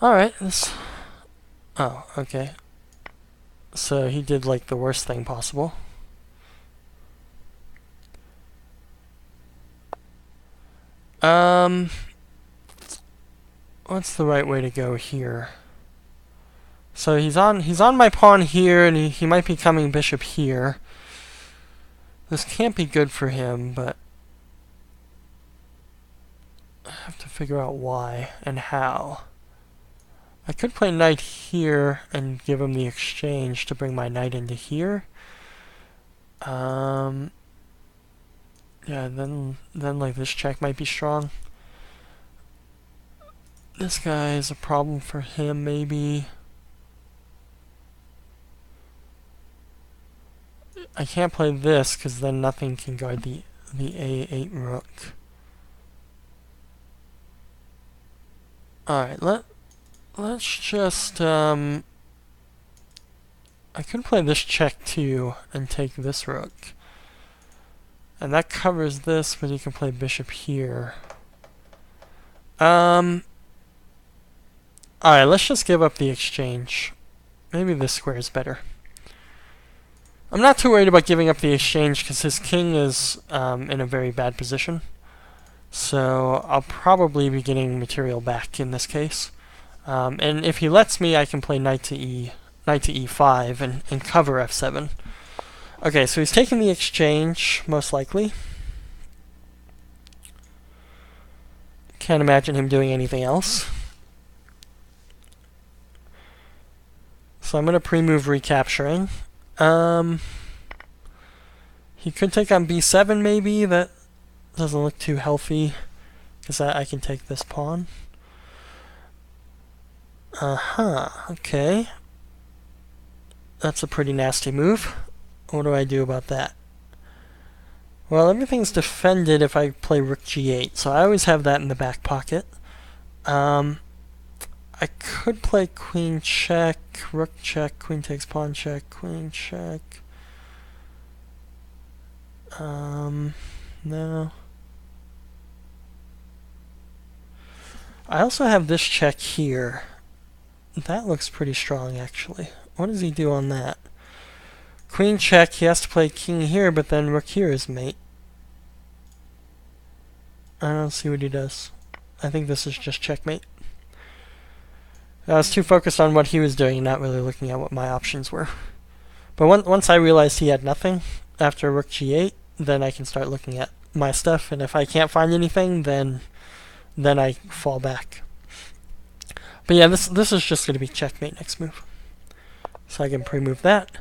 Alright, this... Oh, okay. So he did like the worst thing possible. What's the right way to go here? So he's on my pawn here, and he might be coming bishop here. This can't be good for him, but I have to figure out why and how. I could play knight here and give him the exchange to bring my knight into here. Yeah, then like this check might be strong. This guy is a problem for him, maybe. I can't play this because then nothing can guard the a8 rook. Alright, let's just I could play this check too and take this rook. And that covers this, but he can play bishop here. Alright, let's just give up the exchange. Maybe this square is better. I'm not too worried about giving up the exchange because his king is in a very bad position. So I'll probably be getting material back in this case. And if he lets me, I can play knight to e5 and cover f7. Okay, so he's taking the exchange, most likely. Can't imagine him doing anything else. So I'm going to pre-move recapturing. He could take on b7 maybe. That doesn't look too healthy because I can take this pawn. Okay. That's a pretty nasty move. What do I do about that? Well, everything's defended if I play rook g8, so I always have that in the back pocket. I I could play queen check, rook check, queen takes pawn check, queen check. No. I also have this check here. That looks pretty strong, actually. What does he do on that? Queen check, he has to play king here, but then rook here is mate. I don't see what he does. I think this is just checkmate. I was too focused on what he was doing, not really looking at what my options were. But once I realized he had nothing, after rook g8, then I can start looking at my stuff, and if I can't find anything, then I fall back. But yeah, this is just going to be checkmate next move. So I can pre-move that.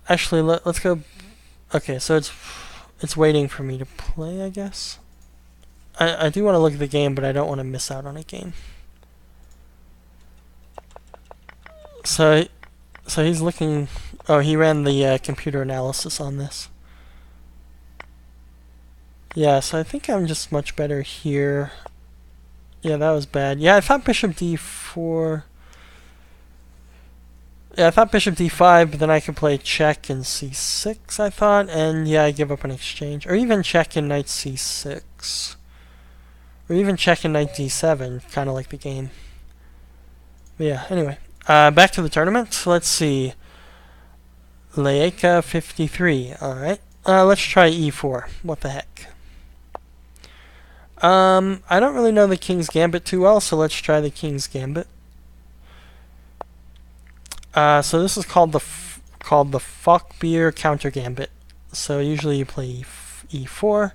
Actually, let's go... Okay, so it's waiting for me to play, I guess. I do want to look at the game, but I don't want to miss out on a game. So he's looking... Oh, he ran the computer analysis on this. Yeah, so I think I'm just much better here. Yeah, that was bad. Yeah, I thought bishop d4... Yeah, I thought bishop d5, but then I could play check and c6, I thought, and yeah, I give up an exchange. Or even check and knight c6. Or even check and knight d7, kind of like the game. But yeah, anyway. Back to the tournament. Let's see. Laika 53, alright. Let's try e4. What the heck. I don't really know the King's Gambit too well, so let's try the King's Gambit. So this is called the Falkbeer Counter-gambit. So usually you play e4.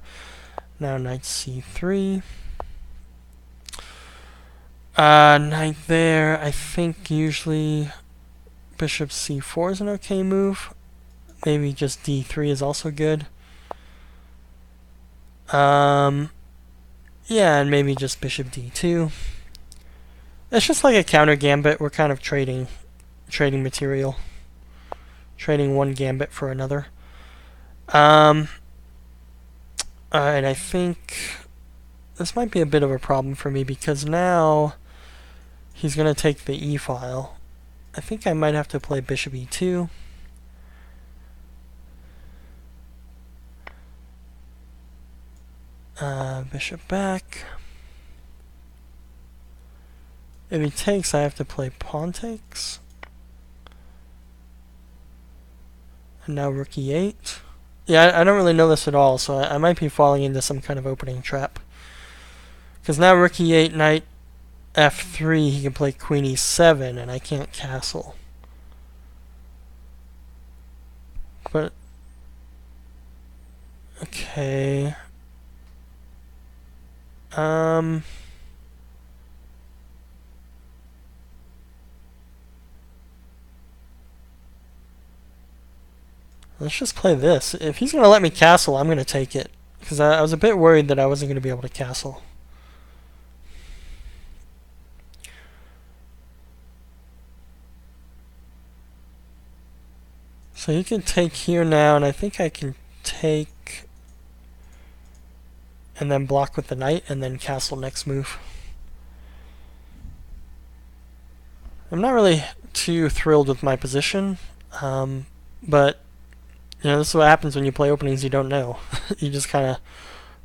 Now knight c3. Knight there. I think usually bishop c4 is an okay move. Maybe just d3 is also good. Yeah, and maybe just bishop d2. It's just like a counter gambit. We're kind of trading material. Trading one gambit for another. And I think this might be a bit of a problem for me because now he's going to take the e file. I think I might have to play bishop e2. Bishop back. If he takes, I have to play pawn takes. And now rook e8. Yeah, I don't really know this at all, so I might be falling into some kind of opening trap. Because now rook e8, knight f3, he can play queen e7, and I can't castle. But... okay... let's just play this. If he's going to let me castle, I'm going to take it. Because I was a bit worried that I wasn't going to be able to castle. So he can take here now, and I think I can take... and then block with the knight, and then castle next move. I'm not really too thrilled with my position, but you know, this is what happens when you play openings you don't know. You just kind of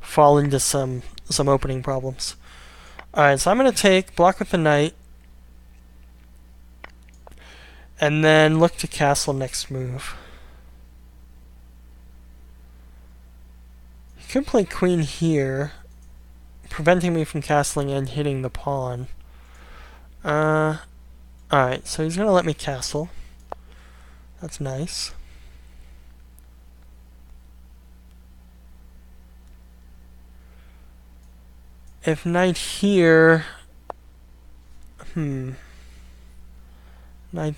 fall into some opening problems. Alright, so I'm going to take, block with the knight, and then look to castle next move. He could play queen here, preventing me from castling and hitting the pawn. Alright, so he's going to let me castle. That's nice. If knight here... knight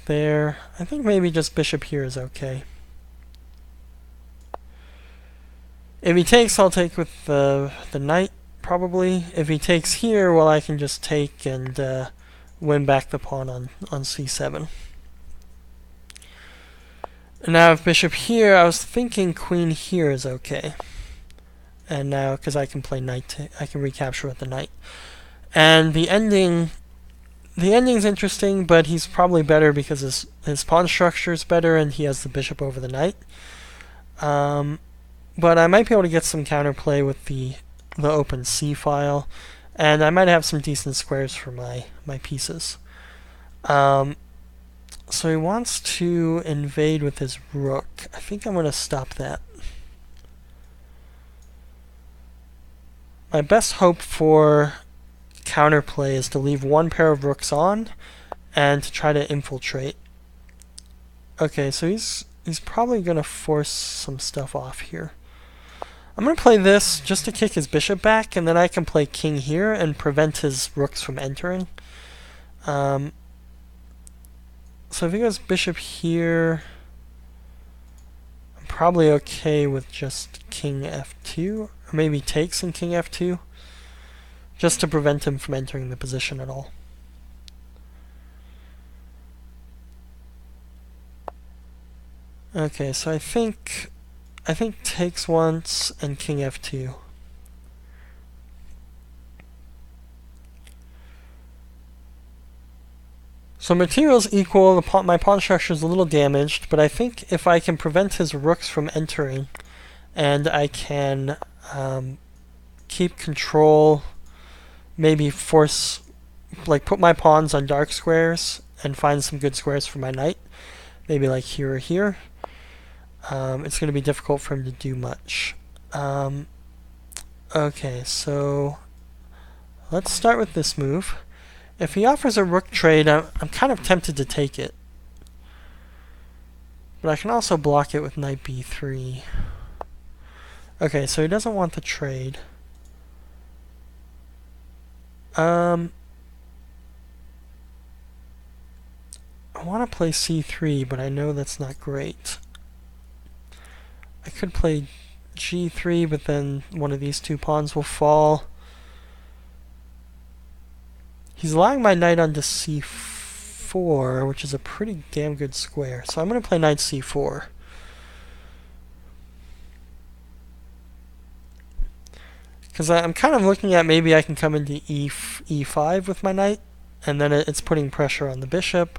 there. I think maybe just bishop here is okay. If he takes, I'll take with the knight, probably. If he takes here, well, I can just take and win back the pawn on c7. Now, if bishop here, I was thinking queen here is okay. And now, because I can play knight, I can recapture with the knight. And the ending's interesting, but he's probably better because his pawn structure is better and he has the bishop over the knight. But I might be able to get some counterplay with the open c file, and I might have some decent squares for my pieces. So he wants to invade with his rook. I think I'm going to stop that. My best hope for counterplay is to leave one pair of rooks on and to try to infiltrate. Okay, so he's probably going to force some stuff off here. I'm going to play this just to kick his bishop back, and then I can play king here and prevent his rooks from entering. So if he goes bishop here, I'm probably okay with just king f2, or maybe takes and king f2, just to prevent him from entering the position at all. Okay, so I think takes once and king f2. So materials equal, my pawn structure is a little damaged, but I think if I can prevent his rooks from entering, and I can keep control, maybe force, like put my pawns on dark squares and find some good squares for my knight, maybe like here or here, it's going to be difficult for him to do much. Okay, so let's start with this move. If he offers a rook trade, I'm kind of tempted to take it. But I can also block it with knight b3. Okay, so he doesn't want the trade. I want to play c3, but I know that's not great. I could play g3, but then one of these two pawns will fall. He's allowing my knight onto c4, which is a pretty damn good square. So I'm going to play knight c4. Because I'm kind of looking at maybe I can come into e5 with my knight, and then it's putting pressure on the bishop.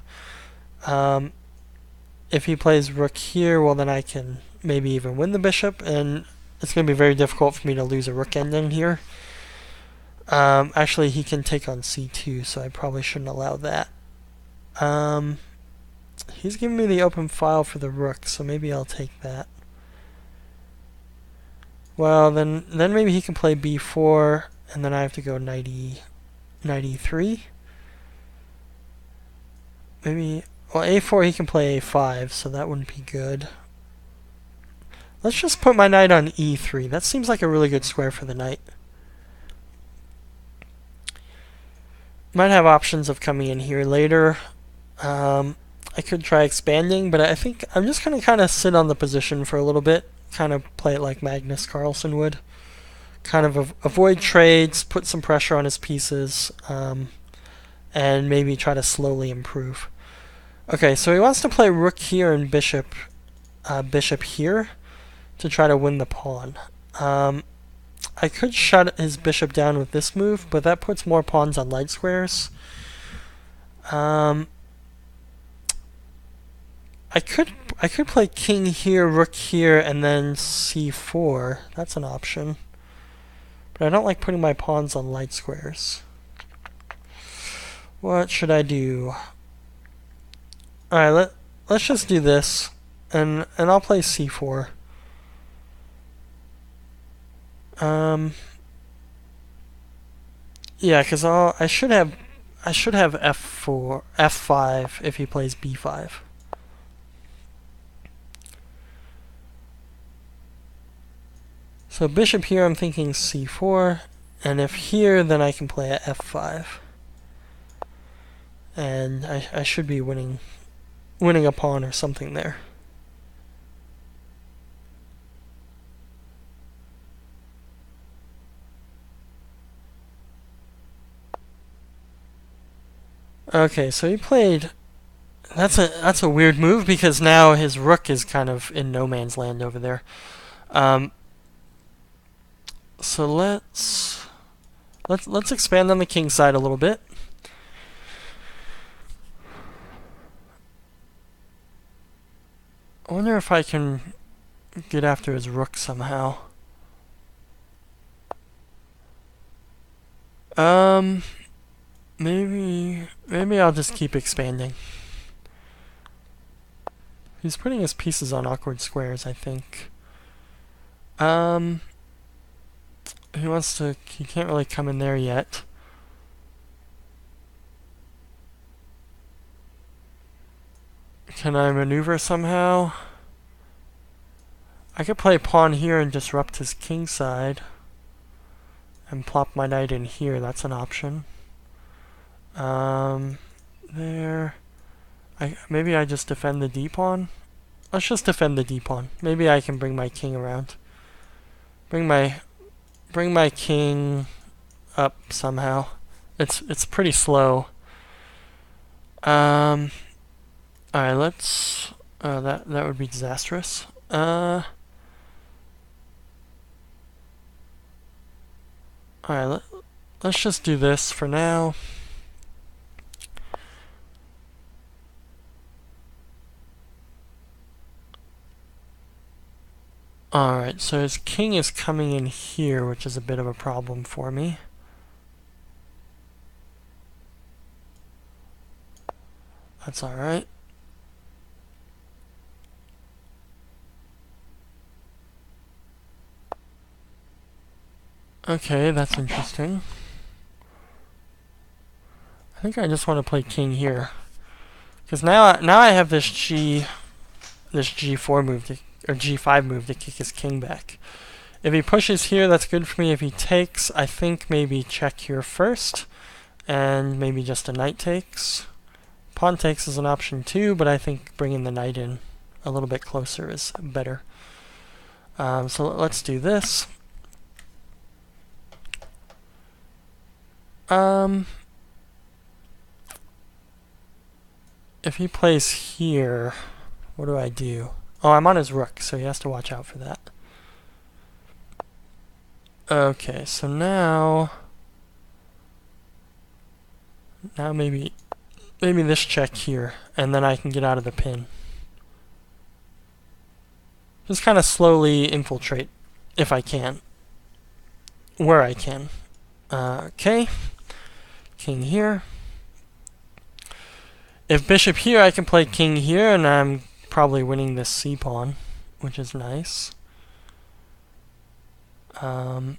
If he plays rook here, well then I can maybe even win the bishop, and it's going to be very difficult for me to lose a rook ending here. Actually, he can take on c2, so I probably shouldn't allow that. He's giving me the open file for the rook, so maybe I'll take that. Well, then maybe he can play b4, and then I have to go knight e3. Maybe, well, a4 he can play a5, so that wouldn't be good. Let's just put my knight on e3. That seems like a really good square for the knight. Might have options of coming in here later. I could try expanding, but I think I'm just going to kind of sit on the position for a little bit. Kind of play it like Magnus Carlsen would. Kind of avoid trades, put some pressure on his pieces, and maybe try to slowly improve. Okay, so he wants to play rook here and bishop here to try to win the pawn. I could shut his bishop down with this move, but that puts more pawns on light squares. I could play king here, rook here, and then c4. That's an option. But I don't like putting my pawns on light squares. What should I do? Alright, let's just do this, and I'll play c4. Yeah, because I should have f5 if he plays b5. So bishop here, I'm thinking c4, and if here, then I can play at f5, and I should be winning a pawn or something there. Okay, so he played. That's a weird move because now his rook is kind of in no man's land over there. So let's let's expand on the king side a little bit. I wonder if I can get after his rook somehow. Maybe I'll just keep expanding. He's putting his pieces on awkward squares, I think. He can't really come in there yet. Can I maneuver somehow? I could play pawn here and disrupt his king side. And plop my knight in here, that's an option. There. Maybe I just defend the d-pawn? Let's just defend the d-pawn. Maybe I can bring my king around. Bring my king up somehow. It's pretty slow. Alright, let's that would be disastrous. Alright, let's just do this for now. Alright, so his king is coming in here, which is a bit of a problem for me. That's alright. Okay, that's interesting. I think I just want to play king here. Because now I have this G4 move or G5 move to kick his king back. If he pushes here, that's good for me. If he takes, I think maybe check here first, and maybe just a knight takes. Pawn takes is an option too, but I think bringing the knight in a little bit closer is better. So let's do this. If he plays here, what do I do? Oh, I'm on his rook, so he has to watch out for that. Okay, so now maybe this check here, and then I can get out of the pin. Just kind of slowly infiltrate, if I can. Where I can. Okay. King here. If bishop here, I can play king here, and I'm probably winning this c-pawn, which is nice. I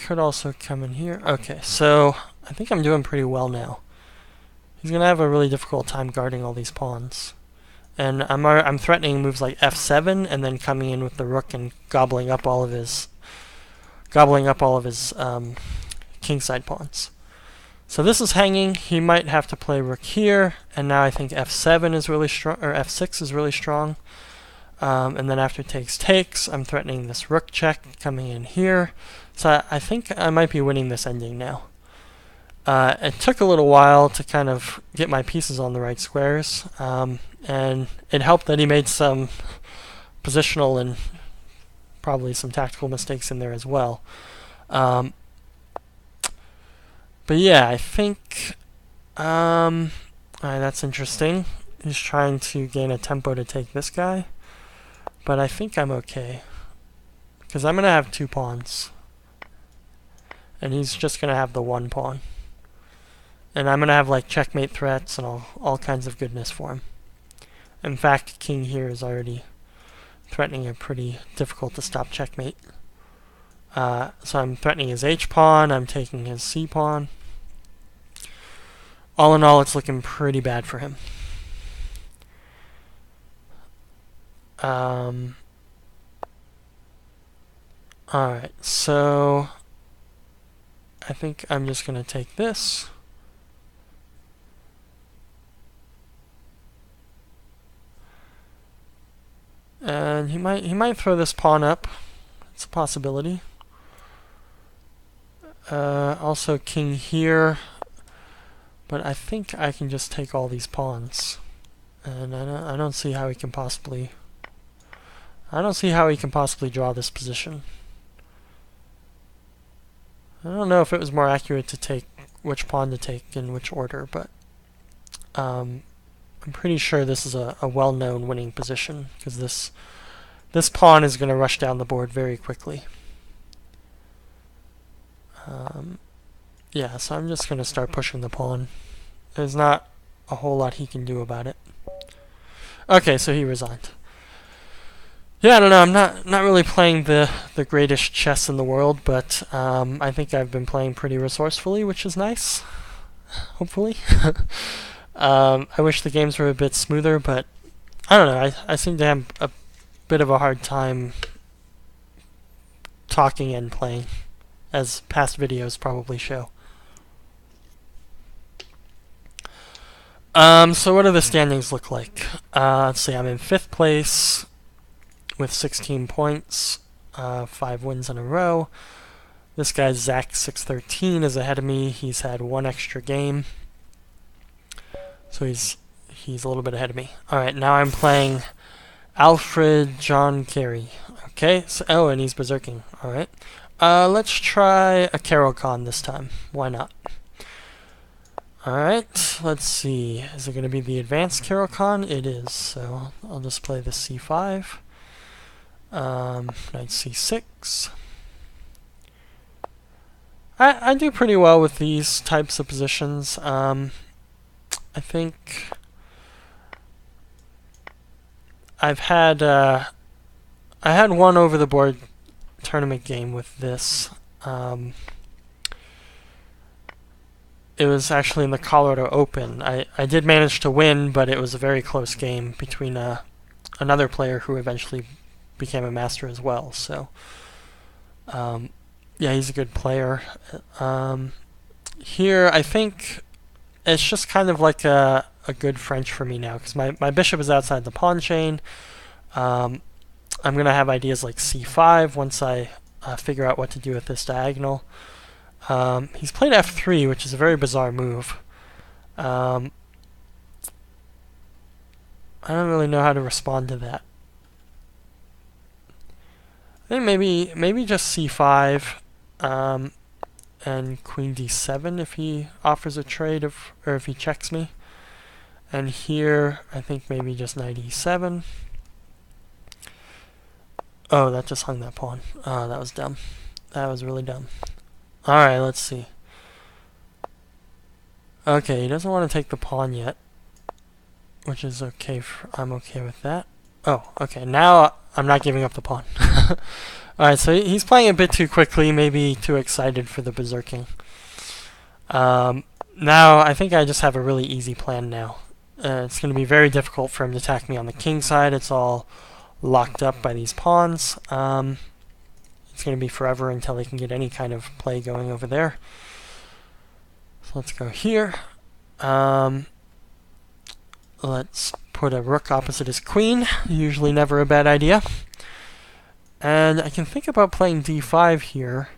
could also come in here. Okay, so I think I'm doing pretty well now. He's gonna have a really difficult time guarding all these pawns, and I'm threatening moves like f7 and then coming in with the rook and gobbling up all of his kingside pawns. So this is hanging. He might have to play rook here, and now I think f7 is really strong, or f6 is really strong. And then after takes, I'm threatening this rook check coming in here. So I think I might be winning this ending now. It took a little while to kind of get my pieces on the right squares, and it helped that he made some positional and probably some tactical mistakes in there as well. But yeah, I think alright, that's interesting. He's trying to gain a tempo to take this guy, but I think I'm okay, because I'm going to have two pawns, and he's just going to have the one pawn. And I'm going to have like checkmate threats and all kinds of goodness for him. In fact, king here is already threatening a pretty difficult to stop checkmate. So I'm threatening his h-pawn, I'm taking his c-pawn. All in all, it's looking pretty bad for him. Alright, so I think I'm just going to take this. And he might throw this pawn up. It's a possibility. Also king here, but I think I can just take all these pawns, and I don't see how he can possibly I don't see how he can possibly draw this position. I don't know if it was more accurate to take which pawn to take in which order, but I'm pretty sure this is a well-known winning position, because this pawn is going to rush down the board very quickly. Yeah, so I'm just going to start pushing the pawn. There's not a whole lot he can do about it. Okay, so he resigned. Yeah, I don't know. I'm not really playing the greatest chess in the world, but I think I've been playing pretty resourcefully, which is nice. Hopefully. I wish the games were a bit smoother, but I don't know. I seem to have a bit of a hard time talking and playing, as past videos probably show. So what do the standings look like? Let's see. I'm in 5th place with 16 points, 5 wins in a row. This guy, Zach 613, is ahead of me. He's had 1 extra game, so he's a little bit ahead of me. All right, now I'm playing Alfred John Carey. Okay, so, and he's berserking. All right, let's try a Caro-Kann this time. Why not? All right, let's see. Is it going to be the advanced Caro-Kann? It is. So I'll just play the c5. Knight c6. I do pretty well with these types of positions. I think I had one over the board tournament game with this. It was actually in the Colorado Open. I did manage to win, but it was a very close game between another player who eventually became a master as well. So, yeah, he's a good player. Here, I think it's just kind of like a good French for me now, because my bishop is outside the pawn chain. I'm going to have ideas like c5 once I figure out what to do with this diagonal. He's played f3, which is a very bizarre move. I don't really know how to respond to that. I think maybe just c5 and queen d7 if he offers a trade, or if he checks me. And here, I think maybe just knight e7. Oh, that just hung that pawn. Oh, that was dumb. That was really dumb. Alright, let's see. Okay, he doesn't want to take the pawn yet, which is okay. I'm okay with that. Oh, okay. Now I'm not giving up the pawn. Alright, so he's playing a bit too quickly, maybe too excited for the berserking. Now, I think I just have a really easy plan now. It's going to be very difficult for him to attack me on the king side. It's all locked up by these pawns. It's going to be forever until he can get any kind of play going over there. So let's go here. Let's put a rook opposite his queen. Usually never a bad idea. And I can think about playing d5 here.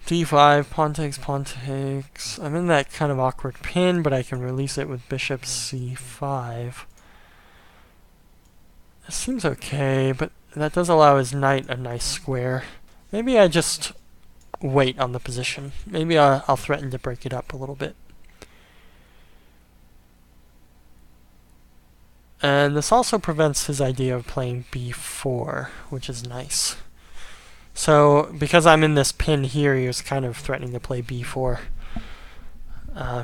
d5, pawn takes, pawn takes. I'm in that kind of awkward pin, but I can release it with bishop c5. It seems okay, but that does allow his knight a nice square. Maybe I just wait on the position. Maybe I'll threaten to break it up a little bit. And this also prevents his idea of playing b4, which is nice. So, because I'm in this pin here, he was kind of threatening to play b4.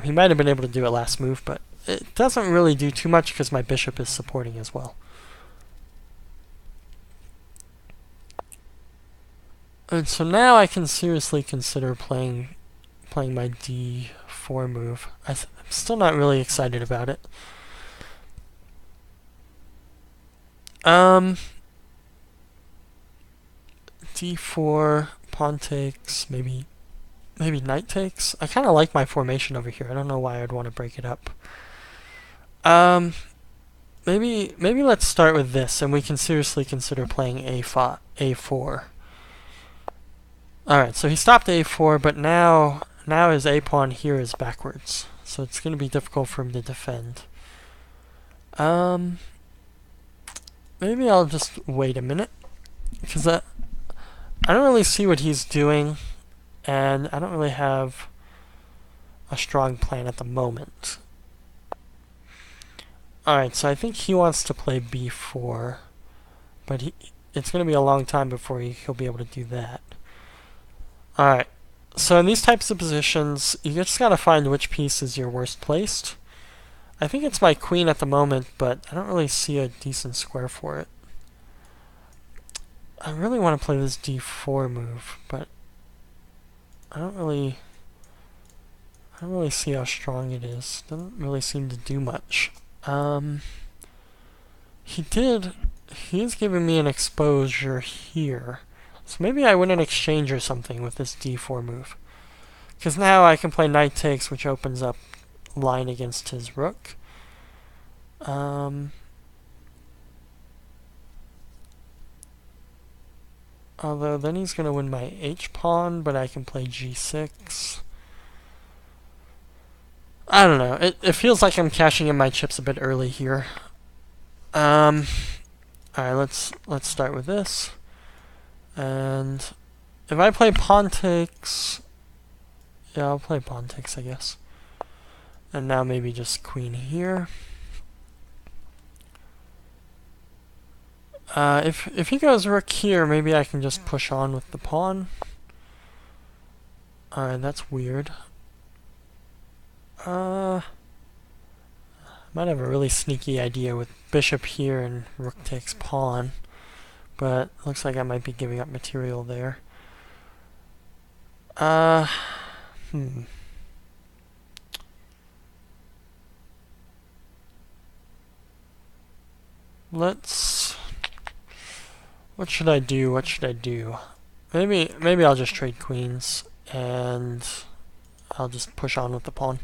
He might have been able to do it last move, but it doesn't really do too much because my bishop is supporting as well. And so now I can seriously consider playing my d4 move. I'm still not really excited about it. d4, pawn takes, maybe knight takes. I kind of like my formation over here. I don't know why I'd want to break it up. Maybe let's start with this, and we can seriously consider playing A4. Alright, so he stopped A4, but now his A pawn here is backwards, so it's going to be difficult for him to defend. maybe I'll just wait a minute, because I don't really see what he's doing, and I don't really have a strong plan at the moment. Alright, so I think he wants to play b4, but it's going to be a long time before he'll be able to do that. Alright, so in these types of positions, you just gotta find which piece is your worst placed. I think it's my queen at the moment, but I don't really see a decent square for it. I really want to play this d4 move, but I don't really see how strong it is. Doesn't really seem to do much. He is giving me an exposure here. So maybe I win an exchange or something with this d4 move. Because now I can play knight takes, which opens up line against his rook. Although then he's going to win my h-pawn, but I can play g6. I don't know. It feels like I'm cashing in my chips a bit early here. Alright, let's start with this. And if I play pawn takes, yeah, I'll play pawn takes, I guess. And now maybe just queen here. If he goes rook here, maybe I can just push on with the pawn. Alright, that's weird. Might have a really sneaky idea with bishop here and rook takes pawn, but looks like I might be giving up material there. What should I do? What should I do? Maybe I'll just trade queens and I'll just push on with the pawn.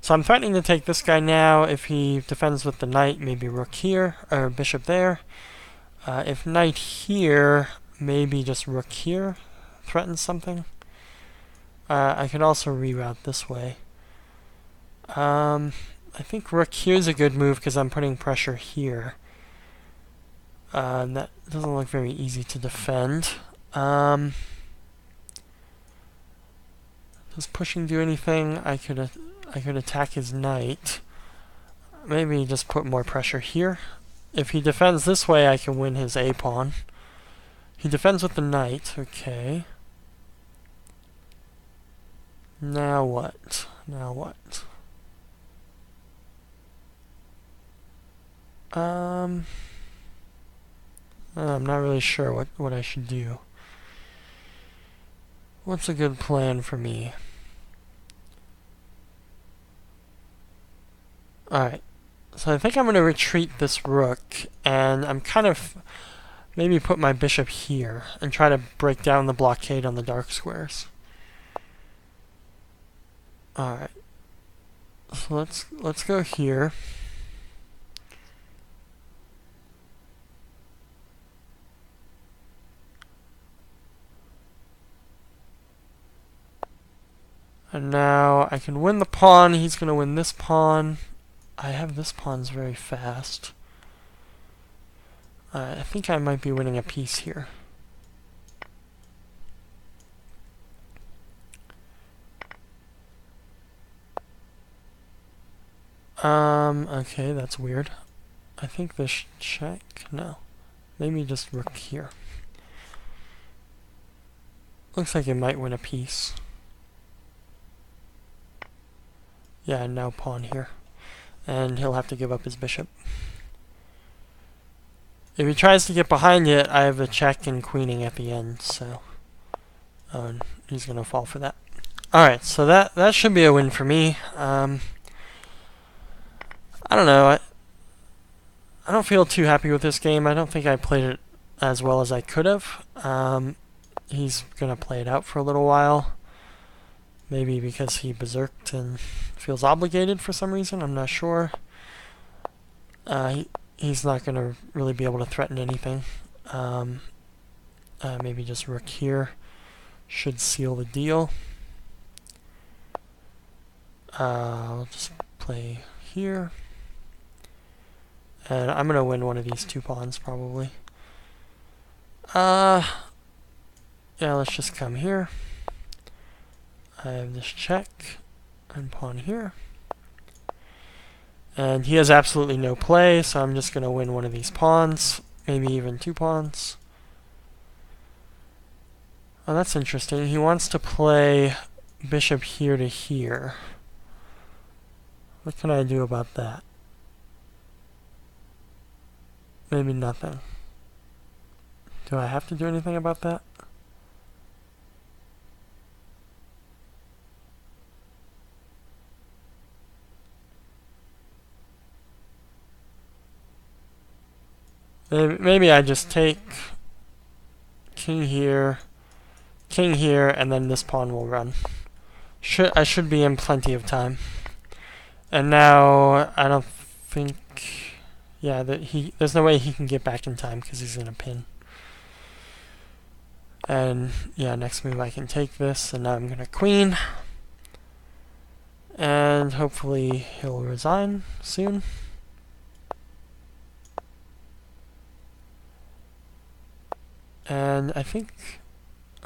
So I'm threatening to take this guy now. If he defends with the knight, maybe rook here, or bishop there. If knight here, maybe just rook here threatens something. I could also reroute this way. I think rook here is a good move because I'm putting pressure here. That doesn't look very easy to defend. Does pushing do anything? I could attack his knight. Maybe just put more pressure here. If he defends this way, I can win his a-pawn. He defends with the knight. Okay. Now what? Now what? I'm not really sure what I should do. What's a good plan for me? Alright. So I think I'm going to retreat this rook, and I'm kind of maybe put my bishop here and try to break down the blockade on the dark squares. Alright. So let's go here. And now I can win the pawn. He's going to win this pawn. I have this pawn's very fast. I think I might be winning a piece here. Okay, that's weird. I think this check. No. Maybe just rook here. Looks like it might win a piece. Yeah, and now pawn here. And he'll have to give up his bishop. If he tries to get behind it, I have a check and queening at the end, so he's gonna fall for that. Alright, so that should be a win for me. I don't know. I don't feel too happy with this game. I don't think I played it as well as I could have. He's gonna play it out for a little while. Maybe because he berserked and feels obligated for some reason. I'm not sure. He's not going to really be able to threaten anything. Maybe just rook here should seal the deal. I'll just play here. And I'm gonna win one of these 2 pawns, probably. Yeah, let's just come here. I have this check and pawn here. And he has absolutely no play, so I'm just gonna win one of these pawns. Maybe even 2 pawns. Oh, that's interesting. He wants to play bishop here to here. What can I do about that? Maybe nothing. Do I have to do anything about that? Maybe I just take king here, and then this pawn will run. I should be in plenty of time. And now I don't think, yeah, there's no way he can get back in time because he's in a pin. And yeah, next move I can take this, and now I'm gonna queen, and hopefully he'll resign soon. And I think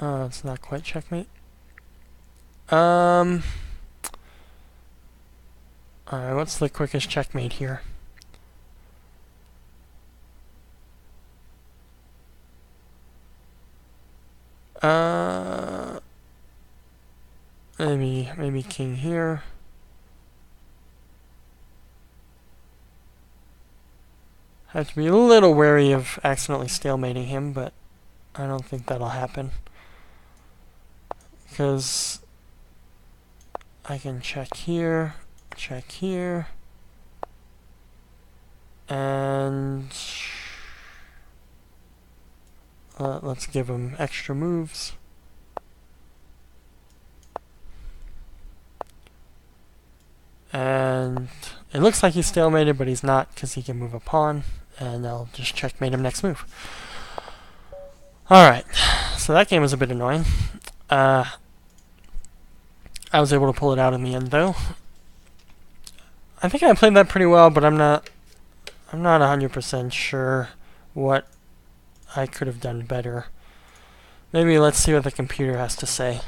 it's not quite checkmate. Alright, what's the quickest checkmate here? Maybe king here. Have to be a little wary of accidentally stalemating him, but I don't think that'll happen. Because I can check here, and let's give him extra moves. And it looks like he's stalemated, but he's not because he can move a pawn, and I'll just checkmate him next move. Alright, so that game was a bit annoying. I was able to pull it out in the end, though. I think I played that pretty well, but I'm not 100% sure what I could have done better. Maybe let's see what the computer has to say.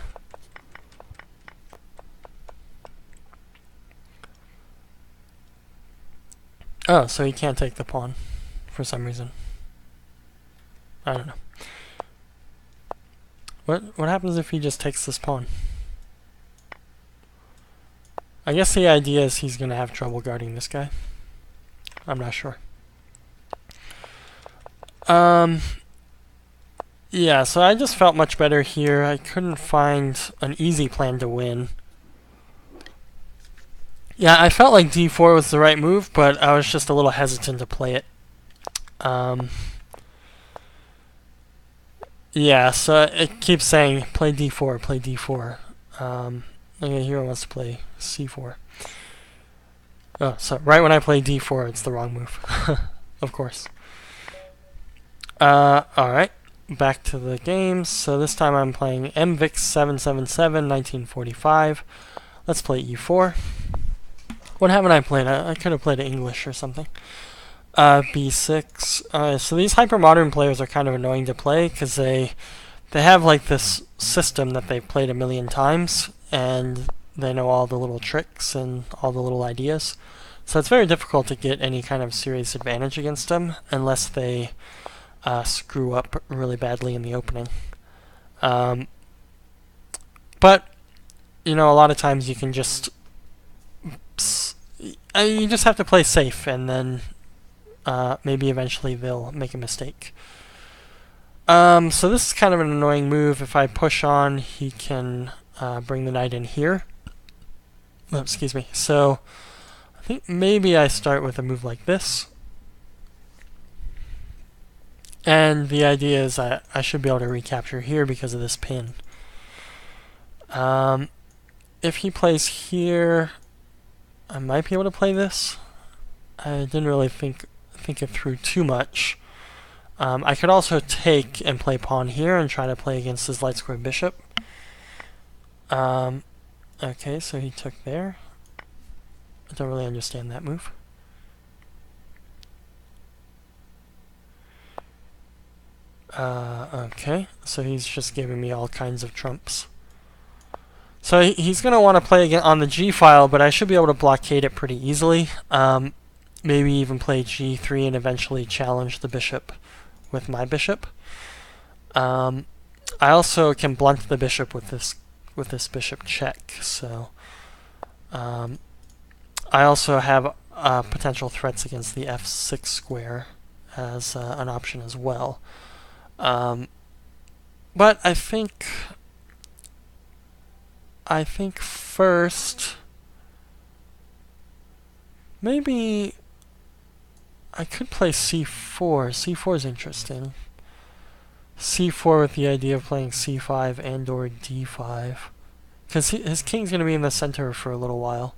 Oh, so he can't take the pawn for some reason. I don't know. What happens if he just takes this pawn? I guess the idea is he's gonna have trouble guarding this guy. I'm not sure. Yeah, so I just felt much better here. I couldn't find an easy plan to win. Yeah, I felt like d4 was the right move, but I was just a little hesitant to play it. Yeah, so it keeps saying, play d4, play d4. Okay, here it wants to play c4. Oh, so right when I play d4, it's the wrong move. Of course. Alright, back to the games. So this time I'm playing MVIX 777, 1945. Let's play e4. What haven't I played? I could have played English or something. b6. So these hyper-modern players are kind of annoying to play because they have like this system that they've played a million times, and they know all the little tricks and all the little ideas. So it's very difficult to get any kind of serious advantage against them unless they screw up really badly in the opening. But, you know, a lot of times you can just... you just have to play safe, and then maybe eventually they'll make a mistake. So this is kind of an annoying move. If I push on, he can bring the knight in here. Oh, excuse me. So I think maybe I start with a move like this. And the idea is I should be able to recapture here because of this pin. If he plays here, I might be able to play this. I didn't really think it through too much. I could also take and play pawn here and try to play against his light square bishop. Okay, so he took there. I don't really understand that move. Okay, so he's just giving me all kinds of trumps. So he's going to want to play again on the G file, but I should be able to blockade it pretty easily. Maybe even play G3 and eventually challenge the bishop with my bishop. I also can blunt the bishop with this bishop check. So I also have potential threats against the f6 square as an option as well. But I think first maybe I could play c4. c4 is interesting. c4 with the idea of playing c5 and or d5. Because his king's going to be in the center for a little while.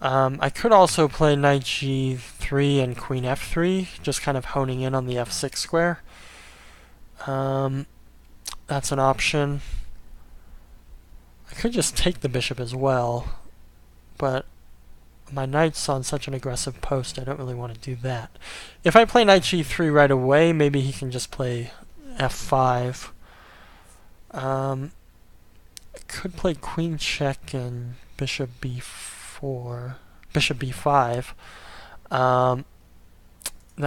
I could also play knight g3 and queen f3, just kind of honing in on the f6 square. That's an option. I could just take the bishop as well, but my knight's on such an aggressive post, I don't really want to do that. If I play knight g3 right away, maybe he can just play f5. I could play queen check and bishop b4, bishop b5. That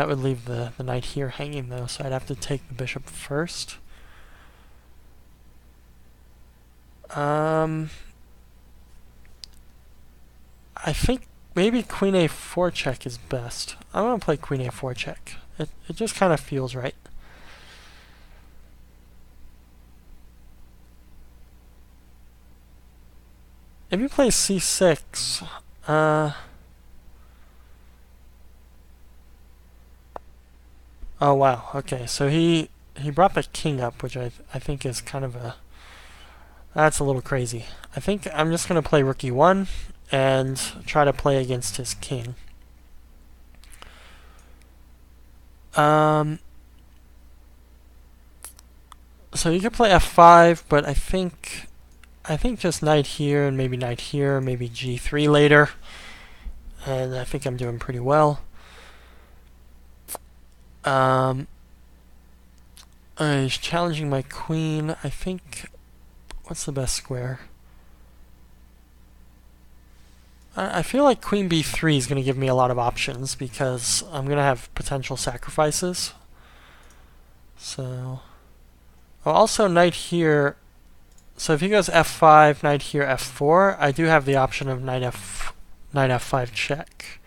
would leave the knight here hanging though, so I'd have to take the bishop first. I think maybe queen a4 check is best. I'm going to play queen a4 check. It just kind of feels right. If you play c6, oh wow, okay, so he brought the king up, which I think is kind of that's a little crazy. I think I'm just going to play rook e1 and try to play against his king. So you can play f5, but I think just knight here and maybe knight here, maybe g3 later. And I think I'm doing pretty well. He's challenging my queen. I think, what's the best square? I feel like queen b3 is going to give me a lot of options because I'm going to have potential sacrifices. So, also knight here. So if he goes f5, knight here, f4, I do have the option of knight f5 check.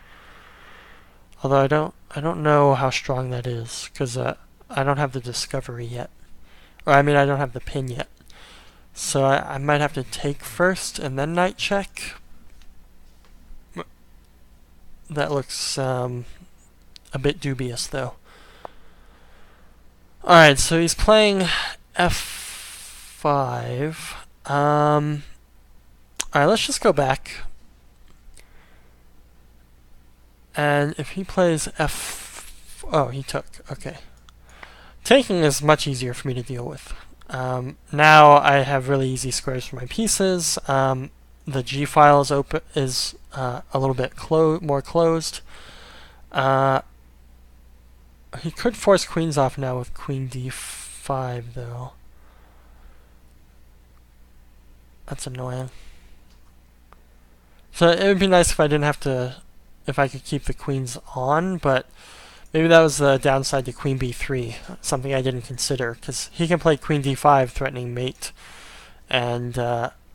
Although I don't know how strong that is because I don't have the discovery yet, or I mean I don't have the pin yet. So I might have to take first and then knight check. That looks a bit dubious though. All right, so he's playing f5. All right, let's just go back. And if he plays oh, he took. Okay. Taking is much easier for me to deal with. Now I have really easy squares for my pieces. The G file is open, a little bit more closed. He could force queens off now with queen d5 though. That's annoying. So it would be nice if I didn't have to, if I could keep the queens on, but maybe that was the downside to queen b3, something I didn't consider, because he can play queen d5 threatening mate and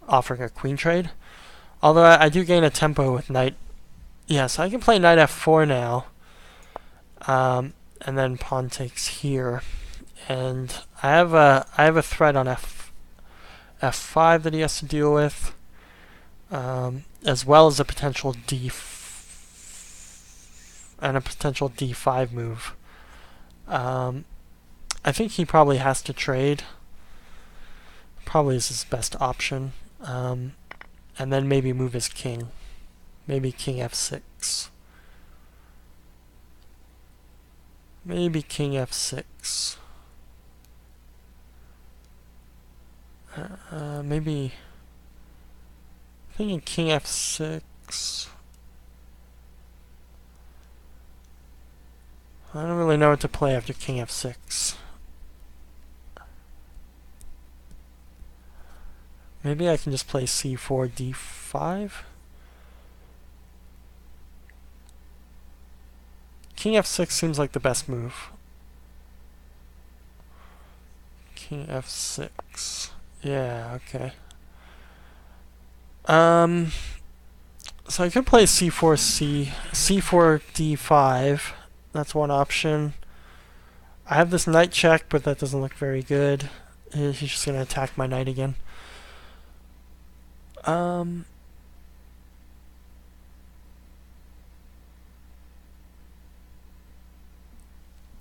offering a queen trade. Although I do gain a tempo with knight. Yeah, so I can play knight f4 now. And then pawn takes here. And I have a threat on f5 that he has to deal with. As well as a potential d5 move. I think he probably has to trade. Probably is his best option. And then maybe move his king. Maybe king f6. Maybe king f6. Maybe thinking king f6. I don't really know what to play after king f6. Maybe I can just play c4, d5. King f6 seems like the best move. King f6. Yeah, okay. So I could play c4 d5. That's one option. I have this knight check, but that doesn't look very good. He's just gonna attack my knight again.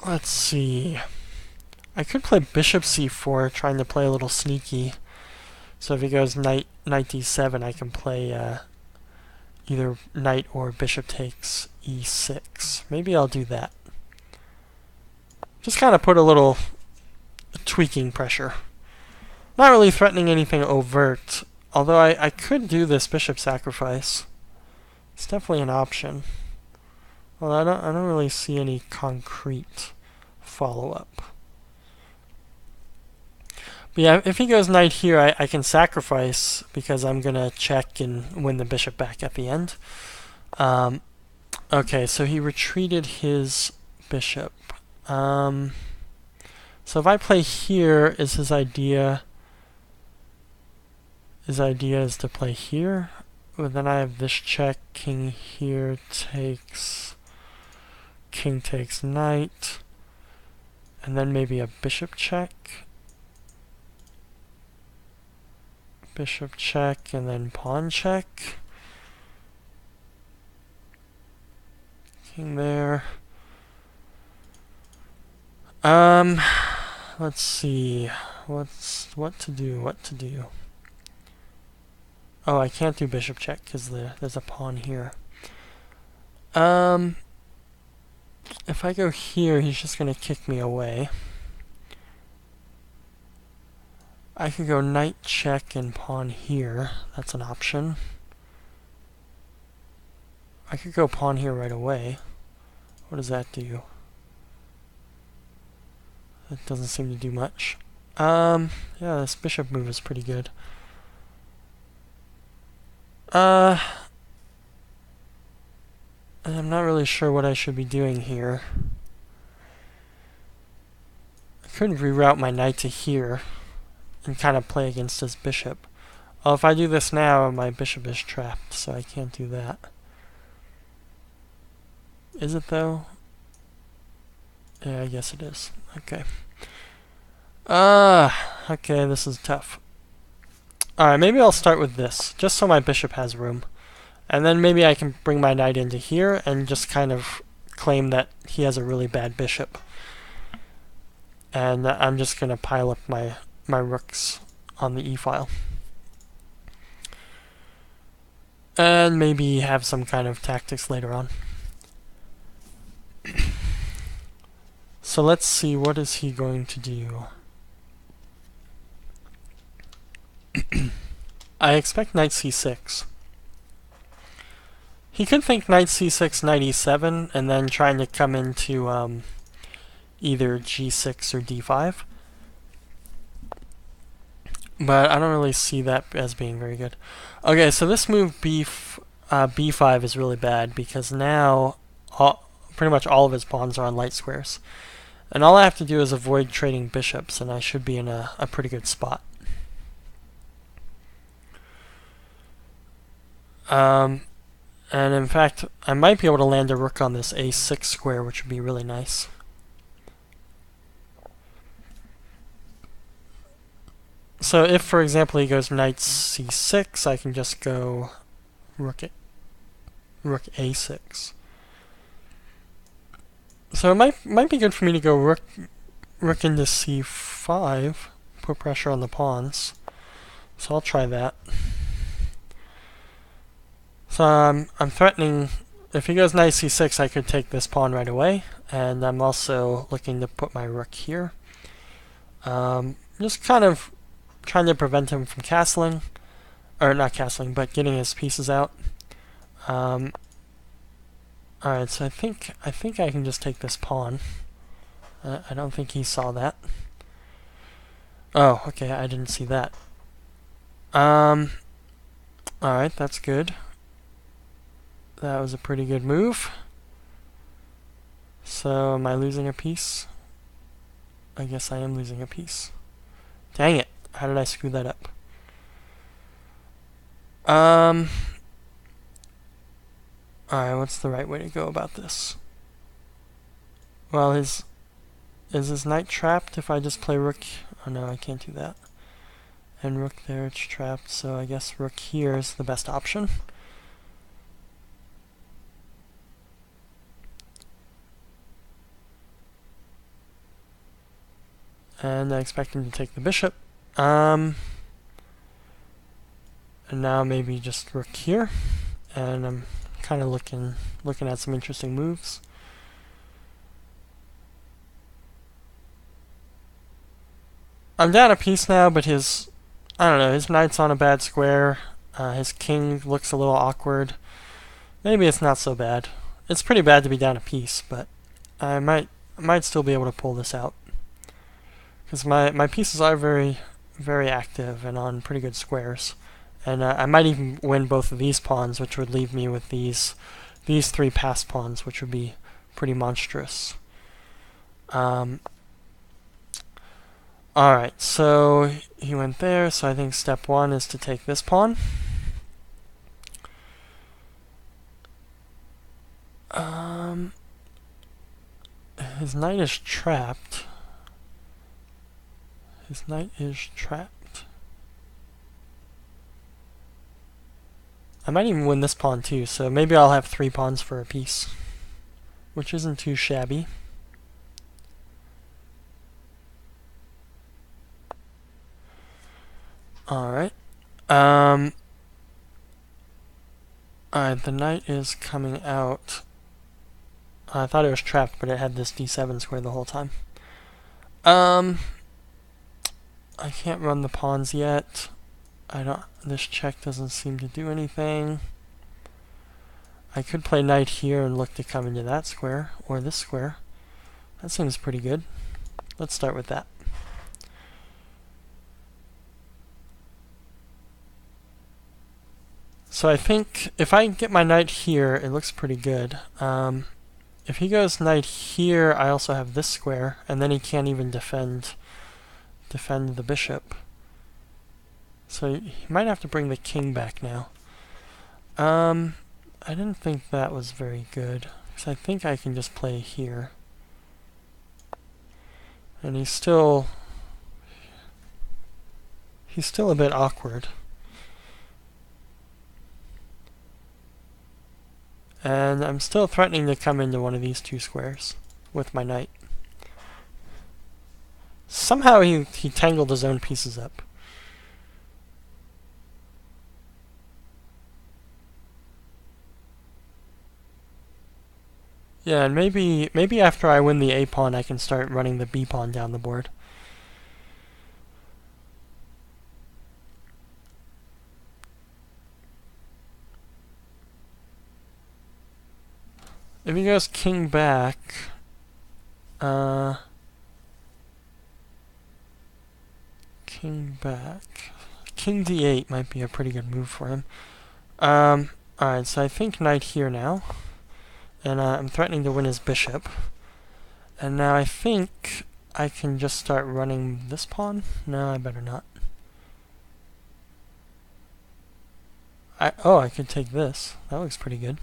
Let's see. I could play bishop c4, trying to play a little sneaky. So if he goes knight d7, I can play either knight or bishop takes e6. Maybe I'll do that. Just kind of put a little tweaking pressure. Not really threatening anything overt, although I could do this bishop sacrifice. It's definitely an option. Well, I don't really see any concrete follow-up. But yeah, if he goes knight here, I can sacrifice because I'm gonna check and win the bishop back at the end. Okay, so he retreated his bishop. So if I play here, is his idea is to play here? But then I have this check, king here takes, king takes knight, and then maybe a bishop check. Bishop check, and then pawn check. King there. Let's see. What to do? Oh, I can't do bishop check because there's a pawn here. If I go here, he's just gonna kick me away. I could go knight check and pawn here. That's an option. I could go pawn here right away. What does that do? That doesn't seem to do much. Yeah, this bishop move is pretty good. I'm not really sure what I should be doing here. I could reroute my knight to here and kind of play against his bishop. Oh, if I do this now, my bishop is trapped, so I can't do that. Is it though? Yeah, I guess it is. Okay. Okay, this is tough. Alright, maybe I'll start with this, just so my bishop has room. And then maybe I can bring my knight into here and just kind of claim that he has a really bad bishop. And I'm just going to pile up my rooks on the e-file. And maybe have some kind of tactics later on. So let's see, what is he going to do? I expect knight c6. He could think knight c6, knight e7, and then trying to come into either g6 or d5. But I don't really see that as being very good. Okay, so this move b5 is really bad because now pretty much all of his pawns are on light squares. And all I have to do is avoid trading bishops, and I should be in a pretty good spot. And in fact, I might be able to land a rook on this a6 square, which would be really nice. So if, for example, he goes knight c6, I can just go rook a6. So it might be good for me to go rook into c5, put pressure on the pawns. So I'll try that. So I'm threatening, if he goes knight c6, I could take this pawn right away, and I'm also looking to put my rook here. Just kind of trying to prevent him from castling, or not castling, but getting his pieces out. Alright, so I think I can just take this pawn. I don't think he saw that. Oh, okay, I didn't see that. Alright, that's good. That was a pretty good move. So, am I losing a piece? I guess I am losing a piece. Dang it. How did I screw that up? Alright, what's the right way to go about this? Well, is his knight trapped if I just play rook? Oh no, I can't do that. And rook there, it's trapped, so I guess rook here is the best option. And I expect him to take the bishop. And now maybe just rook here. And I'm kind of looking at some interesting moves. I'm down a piece now, but his knight's on a bad square. His king looks a little awkward. Maybe it's not so bad. It's pretty bad to be down a piece, but I might still be able to pull this out. Because my pieces are very, very active and on pretty good squares. And I might even win both of these pawns, which would leave me with these three passed pawns, which would be pretty monstrous. Alright, so he went there, so I think step one is to take this pawn. His knight is trapped. His knight is trapped. I might even win this pawn too, so maybe I'll have 3 pawns for a piece, which isn't too shabby. Alright. Alright, the knight is coming out. I thought it was trapped, but it had this d7 square the whole time. I can't run the pawns yet. This check doesn't seem to do anything. I could play knight here and look to come into that square, or this square. That seems pretty good. Let's start with that. So I think if I get my knight here, it looks pretty good. If he goes knight here, I also have this square, and then he can't even defend the bishop. So he might have to bring the king back now. I didn't think that was very good, because I think I can just play here. And he's still a bit awkward. And I'm still threatening to come into one of these 2 squares with my knight. Somehow he tangled his own pieces up. Yeah, and maybe after I win the A pawn, I can start running the B pawn down the board. If he goes king back, king d8 might be a pretty good move for him. Alright, so I think knight here now. And I'm threatening to win his bishop. And now I think I can just start running this pawn. No, I better not. I could take this. That looks pretty good.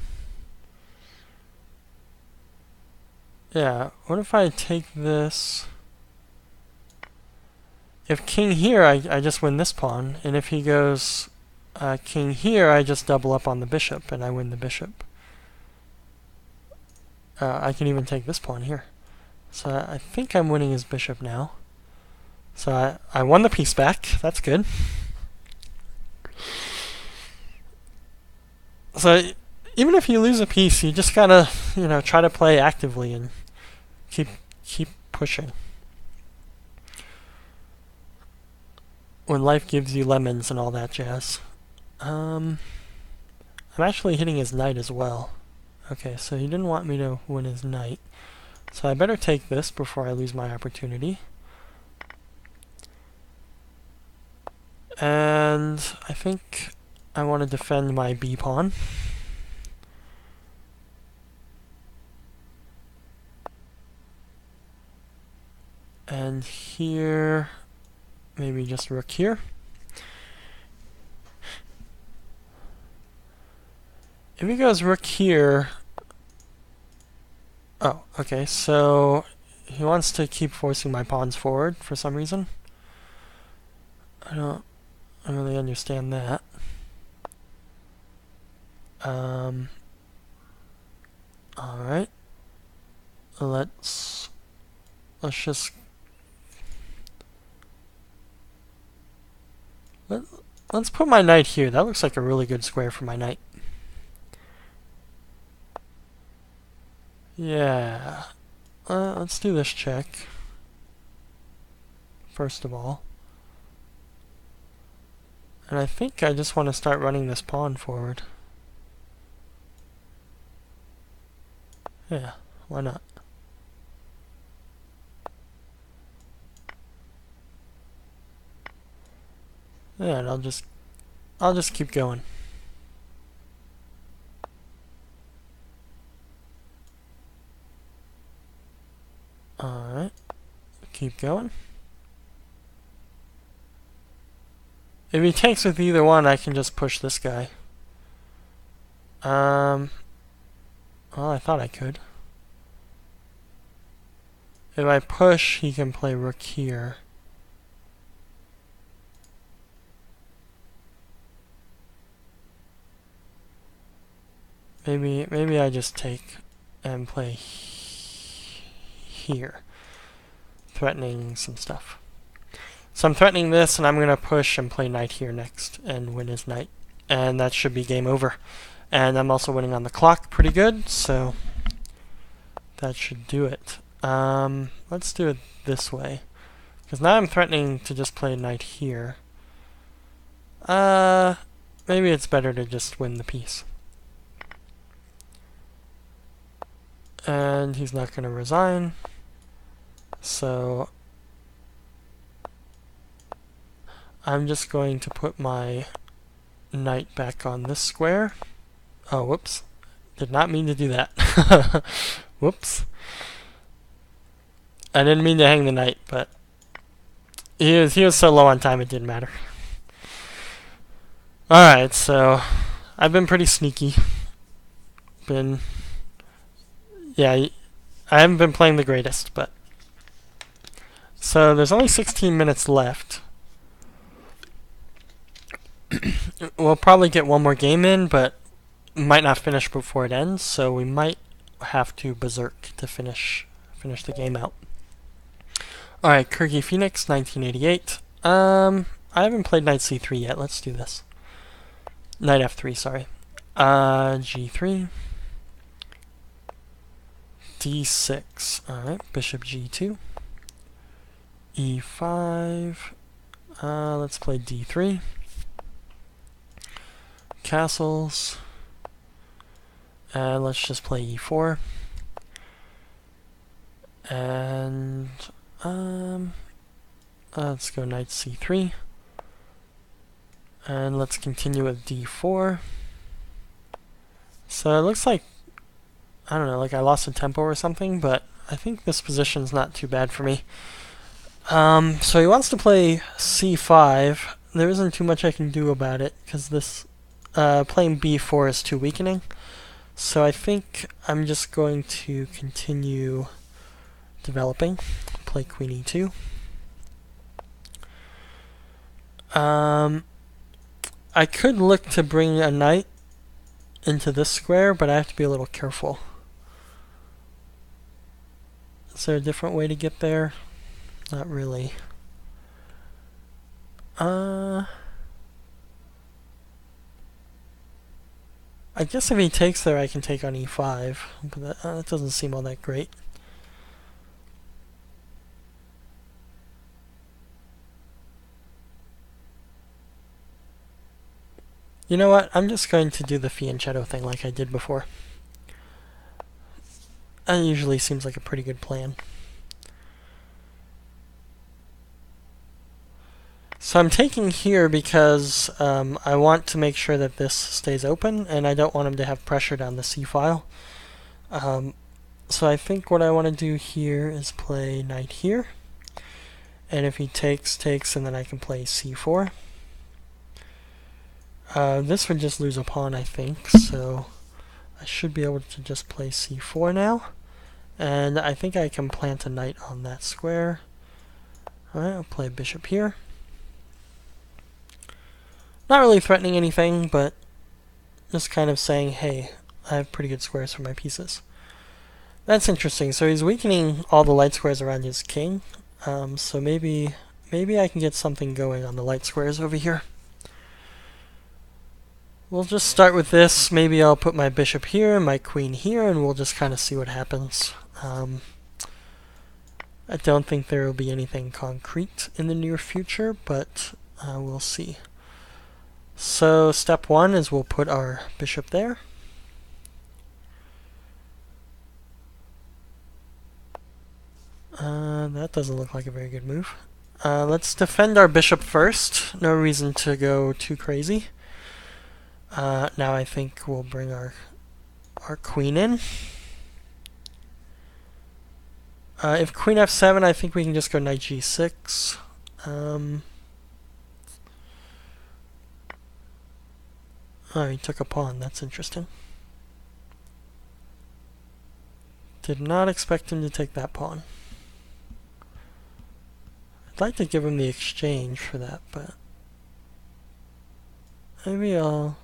Yeah, what if I take this? If king here, I just win this pawn. And if he goes king here, I just double up on the bishop and I win the bishop. I can even take this pawn here. So I think I'm winning his bishop now. So I won the piece back. That's good. So even if you lose a piece, you just gotta, try to play actively and keep pushing. When life gives you lemons and all that jazz. I'm actually hitting his knight as well. Okay, so he didn't want me to win his knight. So I better take this before I lose my opportunity. And I think I want to defend my B pawn. And here, maybe just rook here. If he goes rook here... Oh, okay, so he wants to keep forcing my pawns forward for some reason. I don't really understand that. Alright. Let's just... Let's put my knight here. That looks like a really good square for my knight. Yeah. Let's do this check. First of all. And I think I just want to start running this pawn forward. Yeah, why not? Yeah, and I'll just keep going. Alright. Keep going. If he takes with either one, I can just push this guy. Well, I thought I could. If I push, he can play rook here. Maybe I just take and play here, threatening some stuff. So I'm threatening this, and I'm going to push and play knight here next and win his knight. And that should be game over. And I'm also winning on the clock pretty good, so that should do it. Let's do it this way. Because now I'm threatening to just play knight here. Maybe it's better to just win the piece. And he's not going to resign. So I'm just going to put my knight back on this square. Oh, whoops. Did not mean to do that. Whoops. I didn't mean to hang the knight, but he was so low on time it didn't matter. Alright, so I've been pretty sneaky. Yeah, I haven't been playing the greatest, but... So there's only 16 minutes left. We'll probably get one more game in, but might not finish before it ends, so we might have to berserk to finish the game out. Alright, Kirgy Phoenix, 1988. I haven't played knight c3 yet. Let's do this. Knight f3, sorry. g3. d6. Alright, bishop g2. e5. Let's play d3. Castles. And let's just play e4. And let's go knight c3. And let's continue with d4. So it looks like, I don't know, like I lost a tempo or something, but I think this position's not too bad for me. So he wants to play c5. There isn't too much I can do about it, because this playing b4 is too weakening. So I think I'm just going to continue developing. Play queen e2. I could look to bring a knight into this square, but I have to be a little careful. Is there a different way to get there? Not really. I guess if he takes there, I can take on e5, but that doesn't seem all that great. You know what? I'm just going to do the Fianchetto thing like I did before. That usually seems like a pretty good plan. So So I'm taking here because I want to make sure that this stays open, and I don't want him to have pressure down the c file. So I think what I want to do here is play knight here. And if he takes, and then I can play c4. This would just lose a pawn, I think, so I should be able to just play c4 now. And I think I can plant a knight on that square. Alright, I'll play bishop here. Not really threatening anything, but just kind of saying, hey, I have pretty good squares for my pieces. That's interesting. So he's weakening all the light squares around his king. So maybe I can get something going on the light squares over here. We'll just start with this. Maybe I'll put my bishop here and my queen here, and we'll just kind of see what happens. I don't think there will be anything concrete in the near future, but we'll see. So step one is we'll put our bishop there. That doesn't look like a very good move. Let's defend our bishop first. No reason to go too crazy. Now I think we'll bring our queen in. If queen f7, I think we can just go knight g6. Oh, he took a pawn. That's interesting. Did not expect him to take that pawn. I'd like to give him the exchange for that, but maybe I'll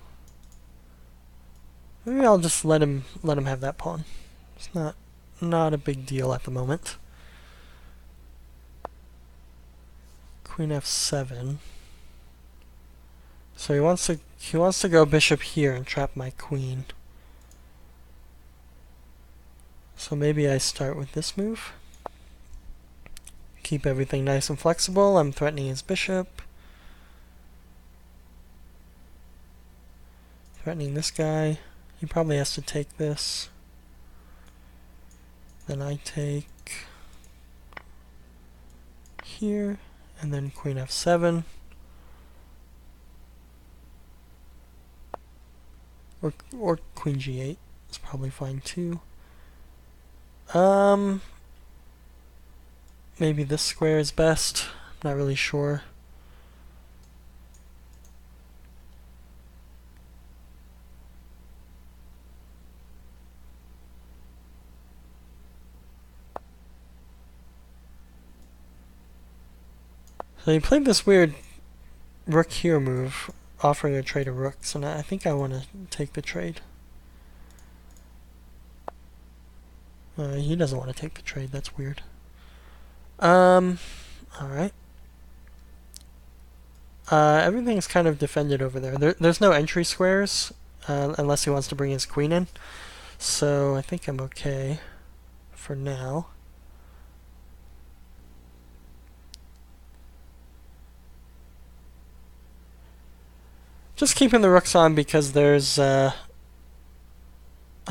just let him have that pawn. It's not a big deal at the moment. Queen f7. So he wants to go bishop here and trap my queen. So maybe I start with this move. Keep everything nice and flexible. I'm threatening his bishop. Threatening this guy. He probably has to take this. Then I take here, and then queen f7. Or queen g8 is probably fine too. Maybe this square is best. I'm not really sure. So he played this weird rook here move, offering a trade of rooks, and I think I want to take the trade. He doesn't want to take the trade, that's weird. Alright. Everything's kind of defended over there. There's no entry squares, unless he wants to bring his queen in. So I think I'm okay for now. Just keeping the rooks on because there's, I'm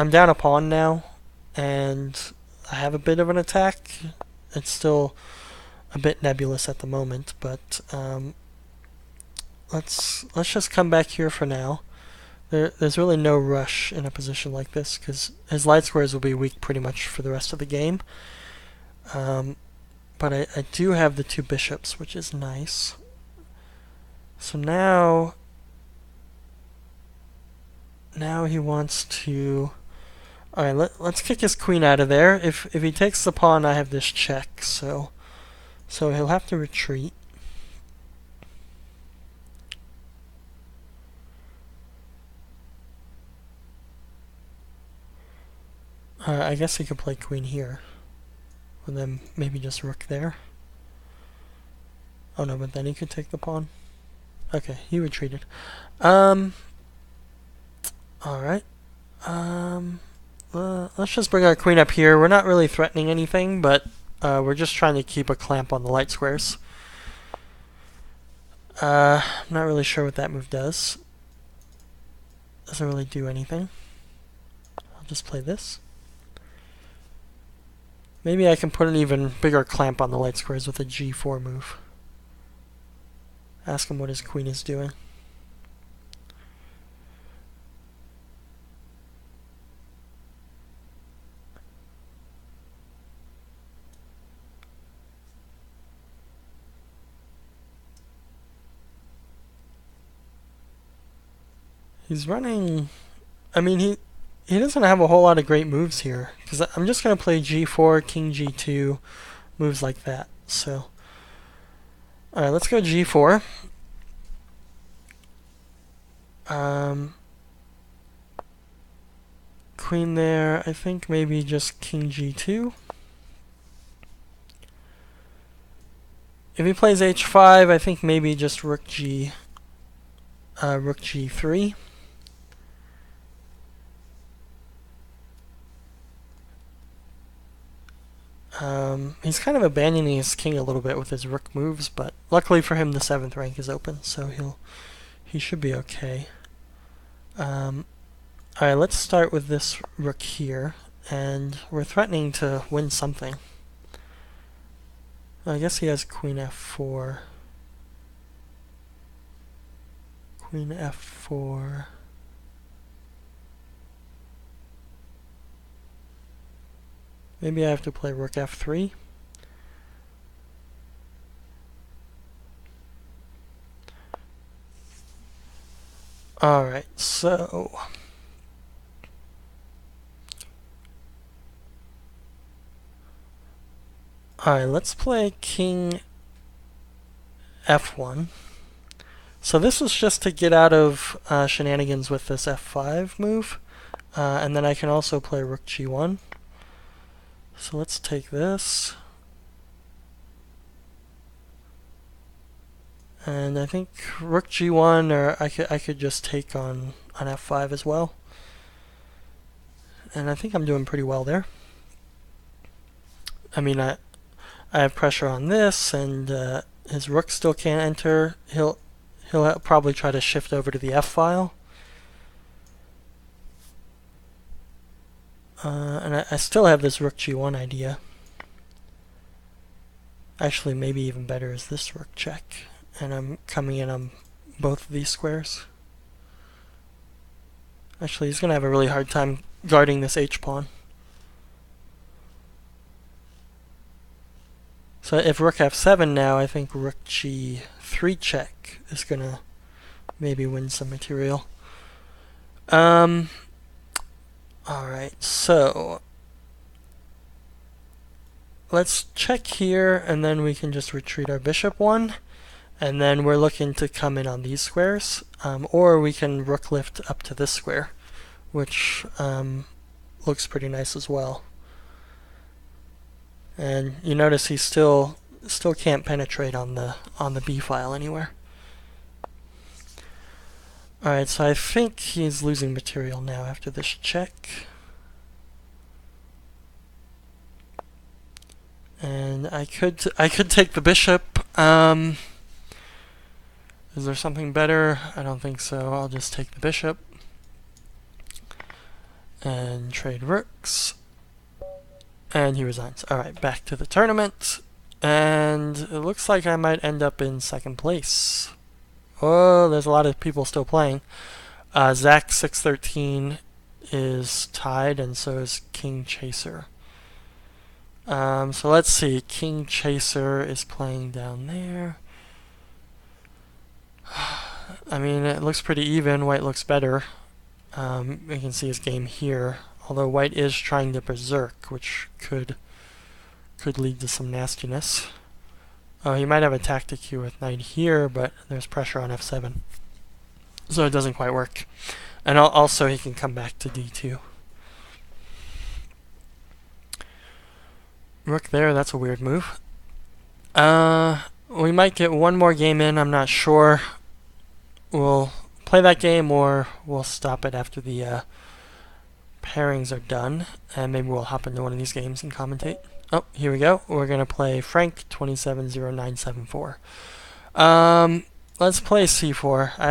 down a pawn now, and I have a bit of an attack. It's still a bit nebulous at the moment, but let's just come back here for now. There's really no rush in a position like this because his light squares will be weak pretty much for the rest of the game. But I do have the two bishops, which is nice. So now he wants to... Alright, let's kick his queen out of there. If he takes the pawn, I have this check, so he'll have to retreat. I guess he could play queen here. And then maybe just rook there. Oh no, but then he could take the pawn. Okay, he retreated. Alright. Let's just bring our queen up here. We're not really threatening anything, but we're just trying to keep a clamp on the light squares. I'm not really sure what that move does. Doesn't really do anything. I'll just play this. Maybe I can put an even bigger clamp on the light squares with a g4 move. Ask him what his queen is doing. He's running... I mean, he doesn't have a whole lot of great moves here. Because I'm just going to play g4, king g2, moves like that. So, alright, let's go g4. Queen there, I think maybe just king g2. If he plays h5, I think maybe just rook g3. He's kind of abandoning his king a little bit with his rook moves, but luckily for him the 7th rank is open, so he should be okay. Alright, let's start with this rook here, and we're threatening to win something. I guess he has queen f4. Queen f4. Maybe I have to play rook f3. Alright, so... Alright, let's play king f1. So this was just to get out of shenanigans with this f5 move. And then I can also play rook g1. So let's take this. And I think rook g1, or I could just take on f5 as well. And I think I'm doing pretty well there. I mean, I have pressure on this, and his rook still can't enter. He'll probably try to shift over to the f file. And I still have this rook g1 idea. Actually, maybe even better is this rook check. And I'm coming in on both of these squares. Actually, he's going to have a really hard time guarding this h-pawn. So if rook f7 now, I think rook g3 check is going to maybe win some material. Alright, so let's check here, and then we can just retreat our bishop one. And then we're looking to come in on these squares, or we can rook lift up to this square, which looks pretty nice as well. And you notice he still can't penetrate on the B file anywhere. Alright, so I think he's losing material now after this check. And I could take the bishop. Is there something better? I don't think so. I'll just take the bishop and trade rooks. And he resigns. Alright, back to the tournament. And it looks like I might end up in second place. Oh, there's a lot of people still playing. Zach 613 is tied, and so is King Chaser. So let's see. King Chaser is playing down there. I mean, it looks pretty even. White looks better. We can see his game here. Although white is trying to berserk, which could lead to some nastiness. Oh, he might have a tactic here with knight here, but there's pressure on f7. So it doesn't quite work. And also he can come back to d2. Rook there, that's a weird move. We might get one more game in, I'm not sure. We'll play that game, or we'll stop it after the pairings are done, and maybe we'll hop into one of these games and commentate. Oh, here we go. We're gonna play Frank 270974. Let's play c4. I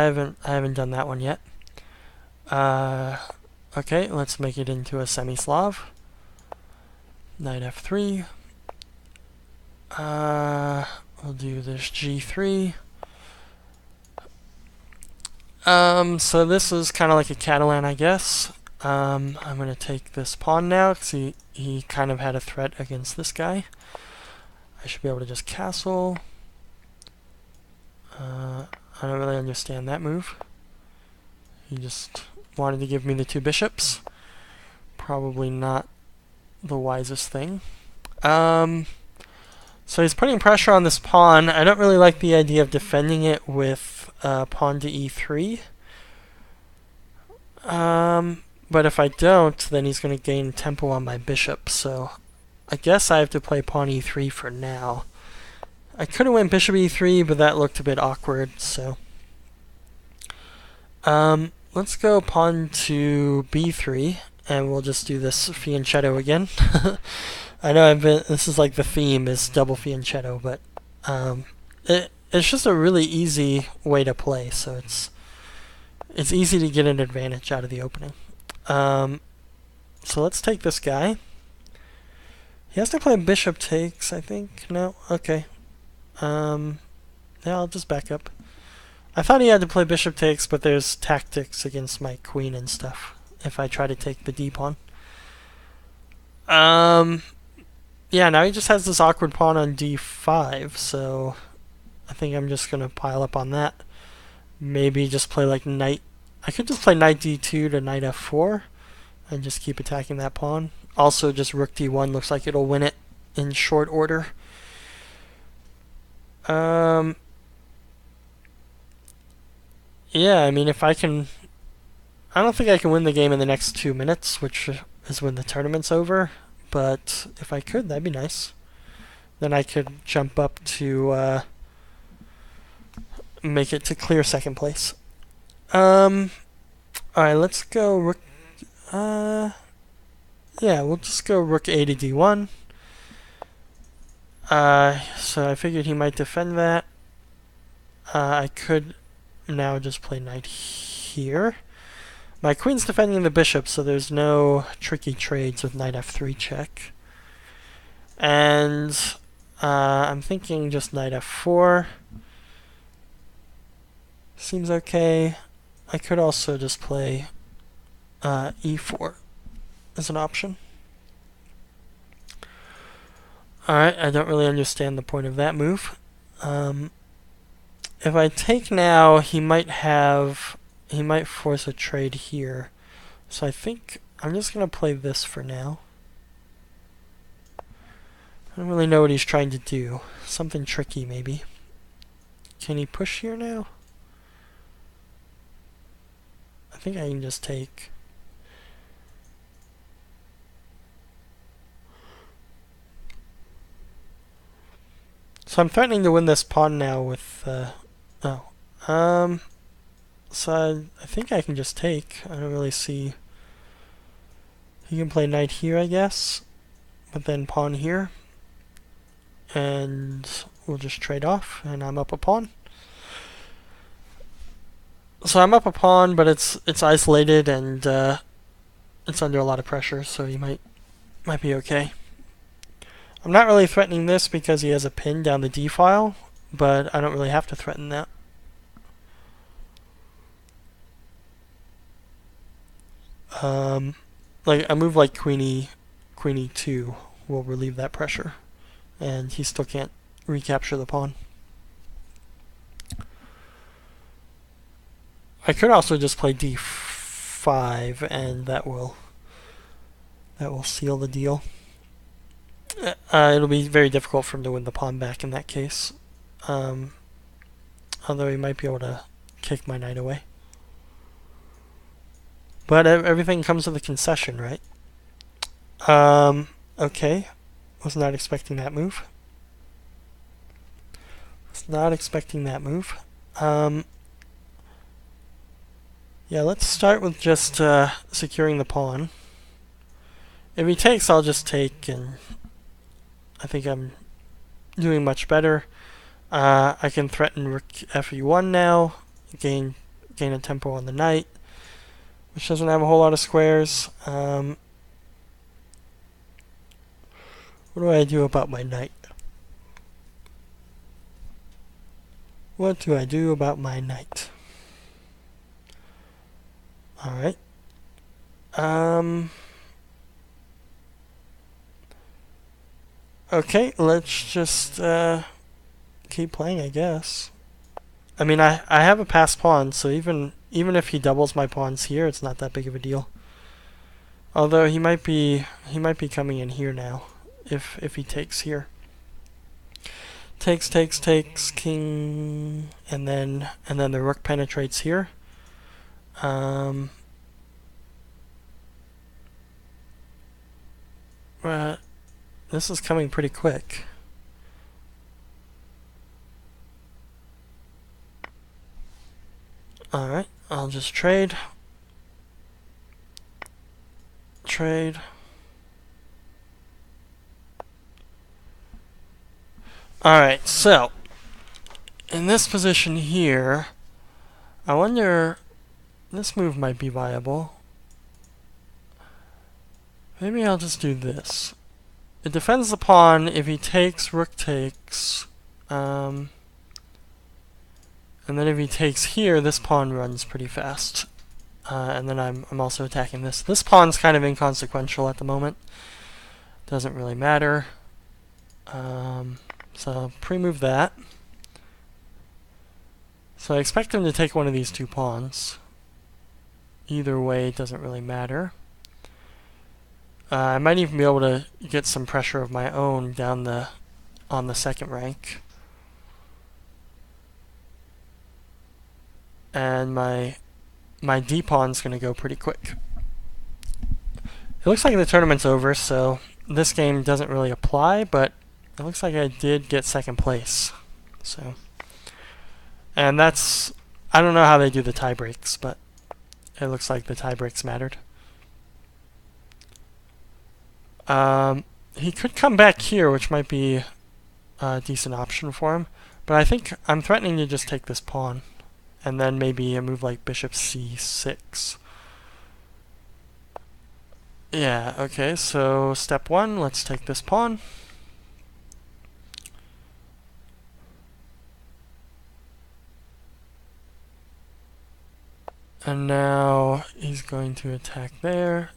haven't done that one yet. Okay, let's make it into a semi-Slav. Knight f3. We'll do this g3. So this is kind of like a Catalan, I guess. I'm gonna take this pawn now, because he kind of had a threat against this guy. I should be able to just castle. I don't really understand that move. He just wanted to give me the 2 bishops. Probably not the wisest thing. So he's putting pressure on this pawn. I don't really like the idea of defending it with pawn to e3. But if I don't, then he's going to gain tempo on my bishop. So I guess I have to play pawn e3 for now. I could have went bishop e3, but that looked a bit awkward. So let's go pawn to b3, and we'll just do this fianchetto again. I know this is like the theme is double fianchetto, but it's just a really easy way to play, so it's easy to get an advantage out of the opening. So let's take this guy. He has to play bishop takes, I think. No? Okay. Yeah, I'll just back up. I thought he had to play bishop takes, but there's tactics against my queen and stuff if I try to take the d pawn. Yeah, now he just has this awkward pawn on d5, so I think I'm just going to pile up on that. Maybe just play like knight. I could just play knight d2 to knight f4 and just keep attacking that pawn. Also, just rook d1 looks like it'll win it in short order. Yeah, I mean, if I can... I don't think I can win the game in the next 2 minutes, which is when the tournament's over. But if I could, that'd be nice. Then I could jump up to make it to clear second place. Alright, let's go rook... yeah, we'll just go rook a to d1. So I figured he might defend that. I could now just play knight here. My queen's defending the bishop, so there's no tricky trades with knight f3 check. And I'm thinking just knight f4. Seems okay. I could also just play e4 as an option. Alright, I don't really understand the point of that move. If I take now, he might force a trade here. So I think I'm just going to play this for now. I don't really know what he's trying to do. Something tricky, maybe. Can he push here now? I think I can just take. So I'm threatening to win this pawn now with, so I think I can just take. I don't really see. He can play knight here, I guess, but then pawn here, and we'll just trade off, and I'm up a pawn. So I'm up a pawn, but it's isolated and it's under a lot of pressure, so he might be okay. I'm not really threatening this because he has a pin down the d file, but I don't really have to threaten that. Like a move like queen e2 will relieve that pressure, and he still can't recapture the pawn. I could also just play d5, and that will seal the deal. It'll be very difficult for him to win the pawn back in that case. Although he might be able to kick my knight away. But everything comes with a concession, right? Okay. Was not expecting that move. Yeah, let's start with just securing the pawn. If he takes, I'll just take, and I think I'm doing much better. I can threaten rook fe1 now, gain a tempo on the knight, which doesn't have a whole lot of squares. What do I do about my knight? What do I do about my knight? Alright. Okay, let's just keep playing, I guess. I mean, I have a passed pawn, so even if he doubles my pawns here, it's not that big of a deal. Although he might be coming in here now, if he takes here. Takes, king, and then the rook penetrates here. This is coming pretty quick. Alright, I'll just trade. Alright, so in this position here, I wonder, this move might be viable. Maybe I'll just do this. It defends the pawn if he takes, rook takes, and then if he takes here, this pawn runs pretty fast. And then I'm also attacking this. This pawn's kind of inconsequential at the moment. Doesn't really matter. So I'll pre-move that. So I expect him to take one of these two pawns. Either way, it doesn't really matter. I might even be able to get some pressure of my own down on the second rank. And my D pawn's going to go pretty quick. It looks like the tournament's over, so this game doesn't really apply, but it looks like I did get second place. So, and that's, I don't know how they do the tie breaks, but it looks like the tie breaks mattered. He could come back here, which might be a decent option for him, but I think I'm threatening to just take this pawn, and then maybe a move like bishop c6. Yeah, okay, so step one, let's take this pawn. And now he's going to attack there.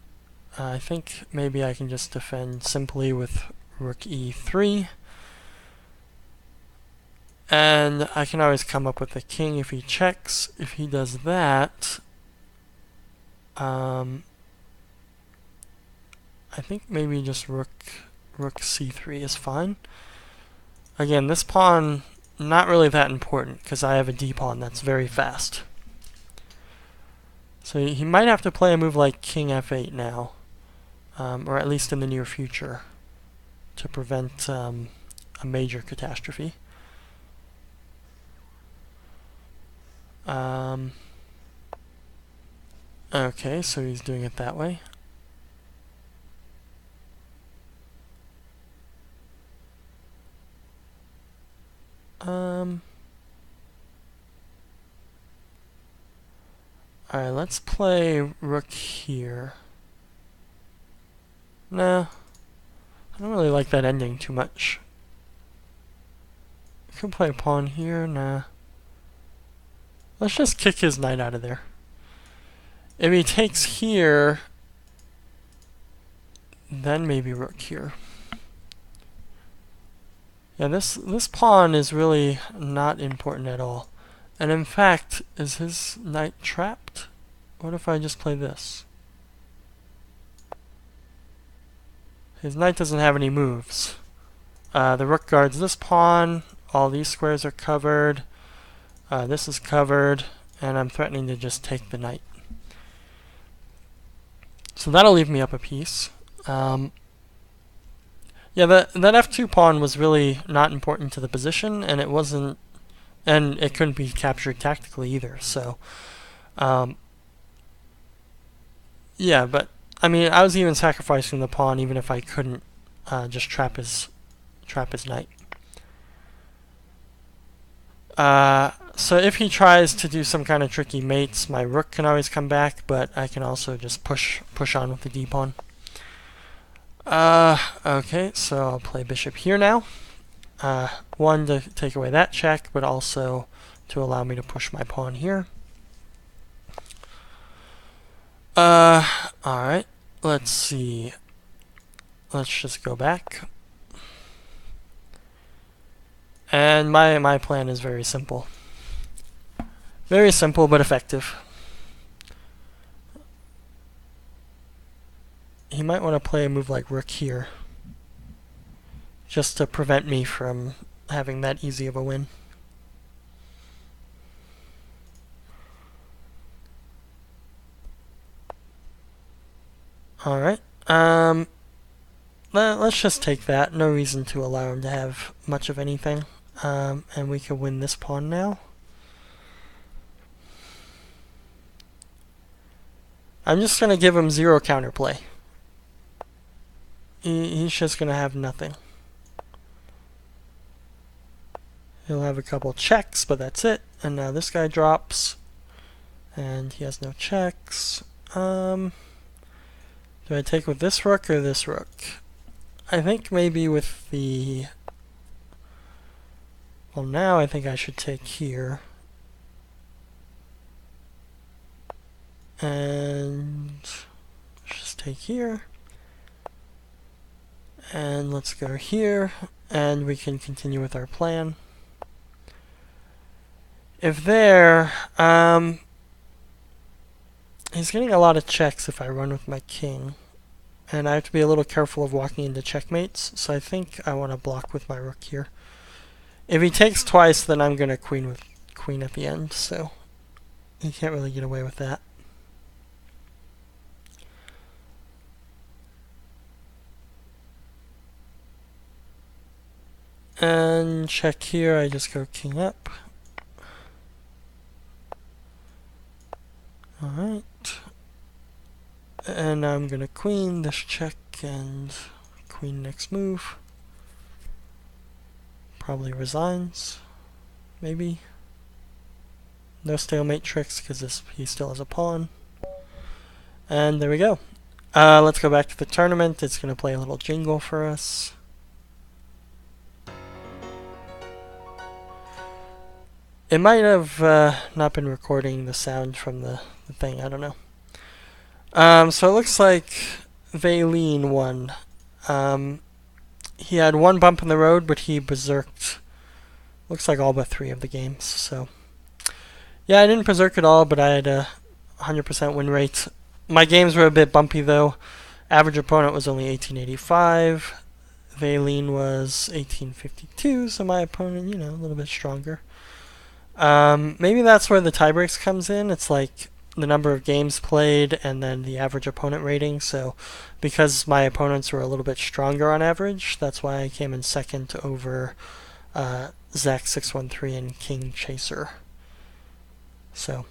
I think maybe I can just defend simply with rook e3. And I can always come up with the king if he checks. If he does that, I think maybe just rook c3 is fine. Again, this pawn, not really that important, because I have a d pawn that's very fast. So he might have to play a move like king f8 now, or at least in the near future, to prevent a major catastrophe. Okay, so he's doing it that way. Alright, let's play rook here. No, I don't really like that ending too much. I could play a pawn here, nah. Let's just kick his knight out of there. If he takes here, then maybe rook here. Yeah, this pawn is really not important at all. And in fact, is his knight trapped? What if I just play this? His knight doesn't have any moves. The rook guards this pawn, all these squares are covered, this is covered, and I'm threatening to just take the knight. So that'll leave me up a piece. Yeah, that f2 pawn was really not important to the position, and it wasn't, and it couldn't be captured tactically either. So, yeah, but I mean, I was even sacrificing the pawn even if I couldn't just trap his knight. So if he tries to do some kind of tricky mates, my rook can always come back, but I can also just push on with the d pawn. Okay, so I'll play bishop here now. One, to take away that check, but also to allow me to push my pawn here. Alright. Let's see. Let's just go back. And my plan is very simple. Very simple but effective. He might want to play a move like rook here, just to prevent me from having that easy of a win. Alright, let's just take that. No reason to allow him to have much of anything. And we can win this pawn now. I'm just going to give him 0 counterplay. He's just going to have nothing. He'll have a couple checks, but that's it. And now this guy drops. And he has no checks. Do I take with this rook or this rook? I think maybe with the... Well, now I think I should take here. And let's just take here. And let's go here. And we can continue with our plan. If there, he's getting a lot of checks if I run with my king. And I have to be a little careful of walking into checkmates, so I think I want to block with my rook here. If he takes twice, then I'm going to queen with queen at the end, so he can't really get away with that. And check here, I just go king up. Alright. And now I'm going to queen this check and queen next move. Probably resigns. Maybe. No stalemate tricks because he still has a pawn. And there we go. Let's go back to the tournament. It's going to play a little jingle for us. It might have not been recording the sound from the thing. I don't know. So it looks like Valeen won. He had one bump in the road, but he berserked. Looks like all but 3 of the games. So yeah, I didn't berserk at all, but I had a 100% win rate. My games were a bit bumpy though. Average opponent was only 1885. Valeen was 1852, so my opponent, you know, a little bit stronger. Maybe that's where the tiebreaks comes in. It's like the number of games played and then the average opponent rating. So because my opponents were a little bit stronger on average, that's why I came in second over Zach613 and King Chaser. So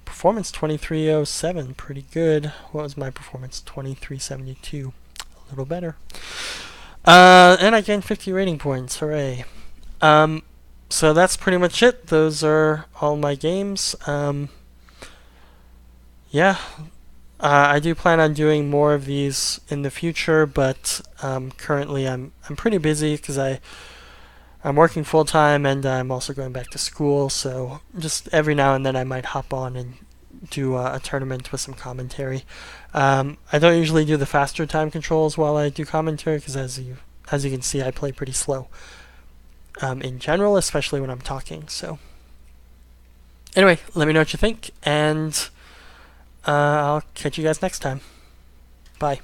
performance 2307, pretty good. What was my performance? 2372, a little better. And I gained 50 rating points, hooray. So that's pretty much it. Those are all my games. Yeah, I do plan on doing more of these in the future, but currently I'm pretty busy because I'm working full time and I'm also going back to school. So just every now and then I might hop on and do a tournament with some commentary. I don't usually do the faster time controls while I do commentary because as you can see, I play pretty slow. In general, especially when I'm talking. So anyway, let me know what you think, and I'll catch you guys next time. Bye.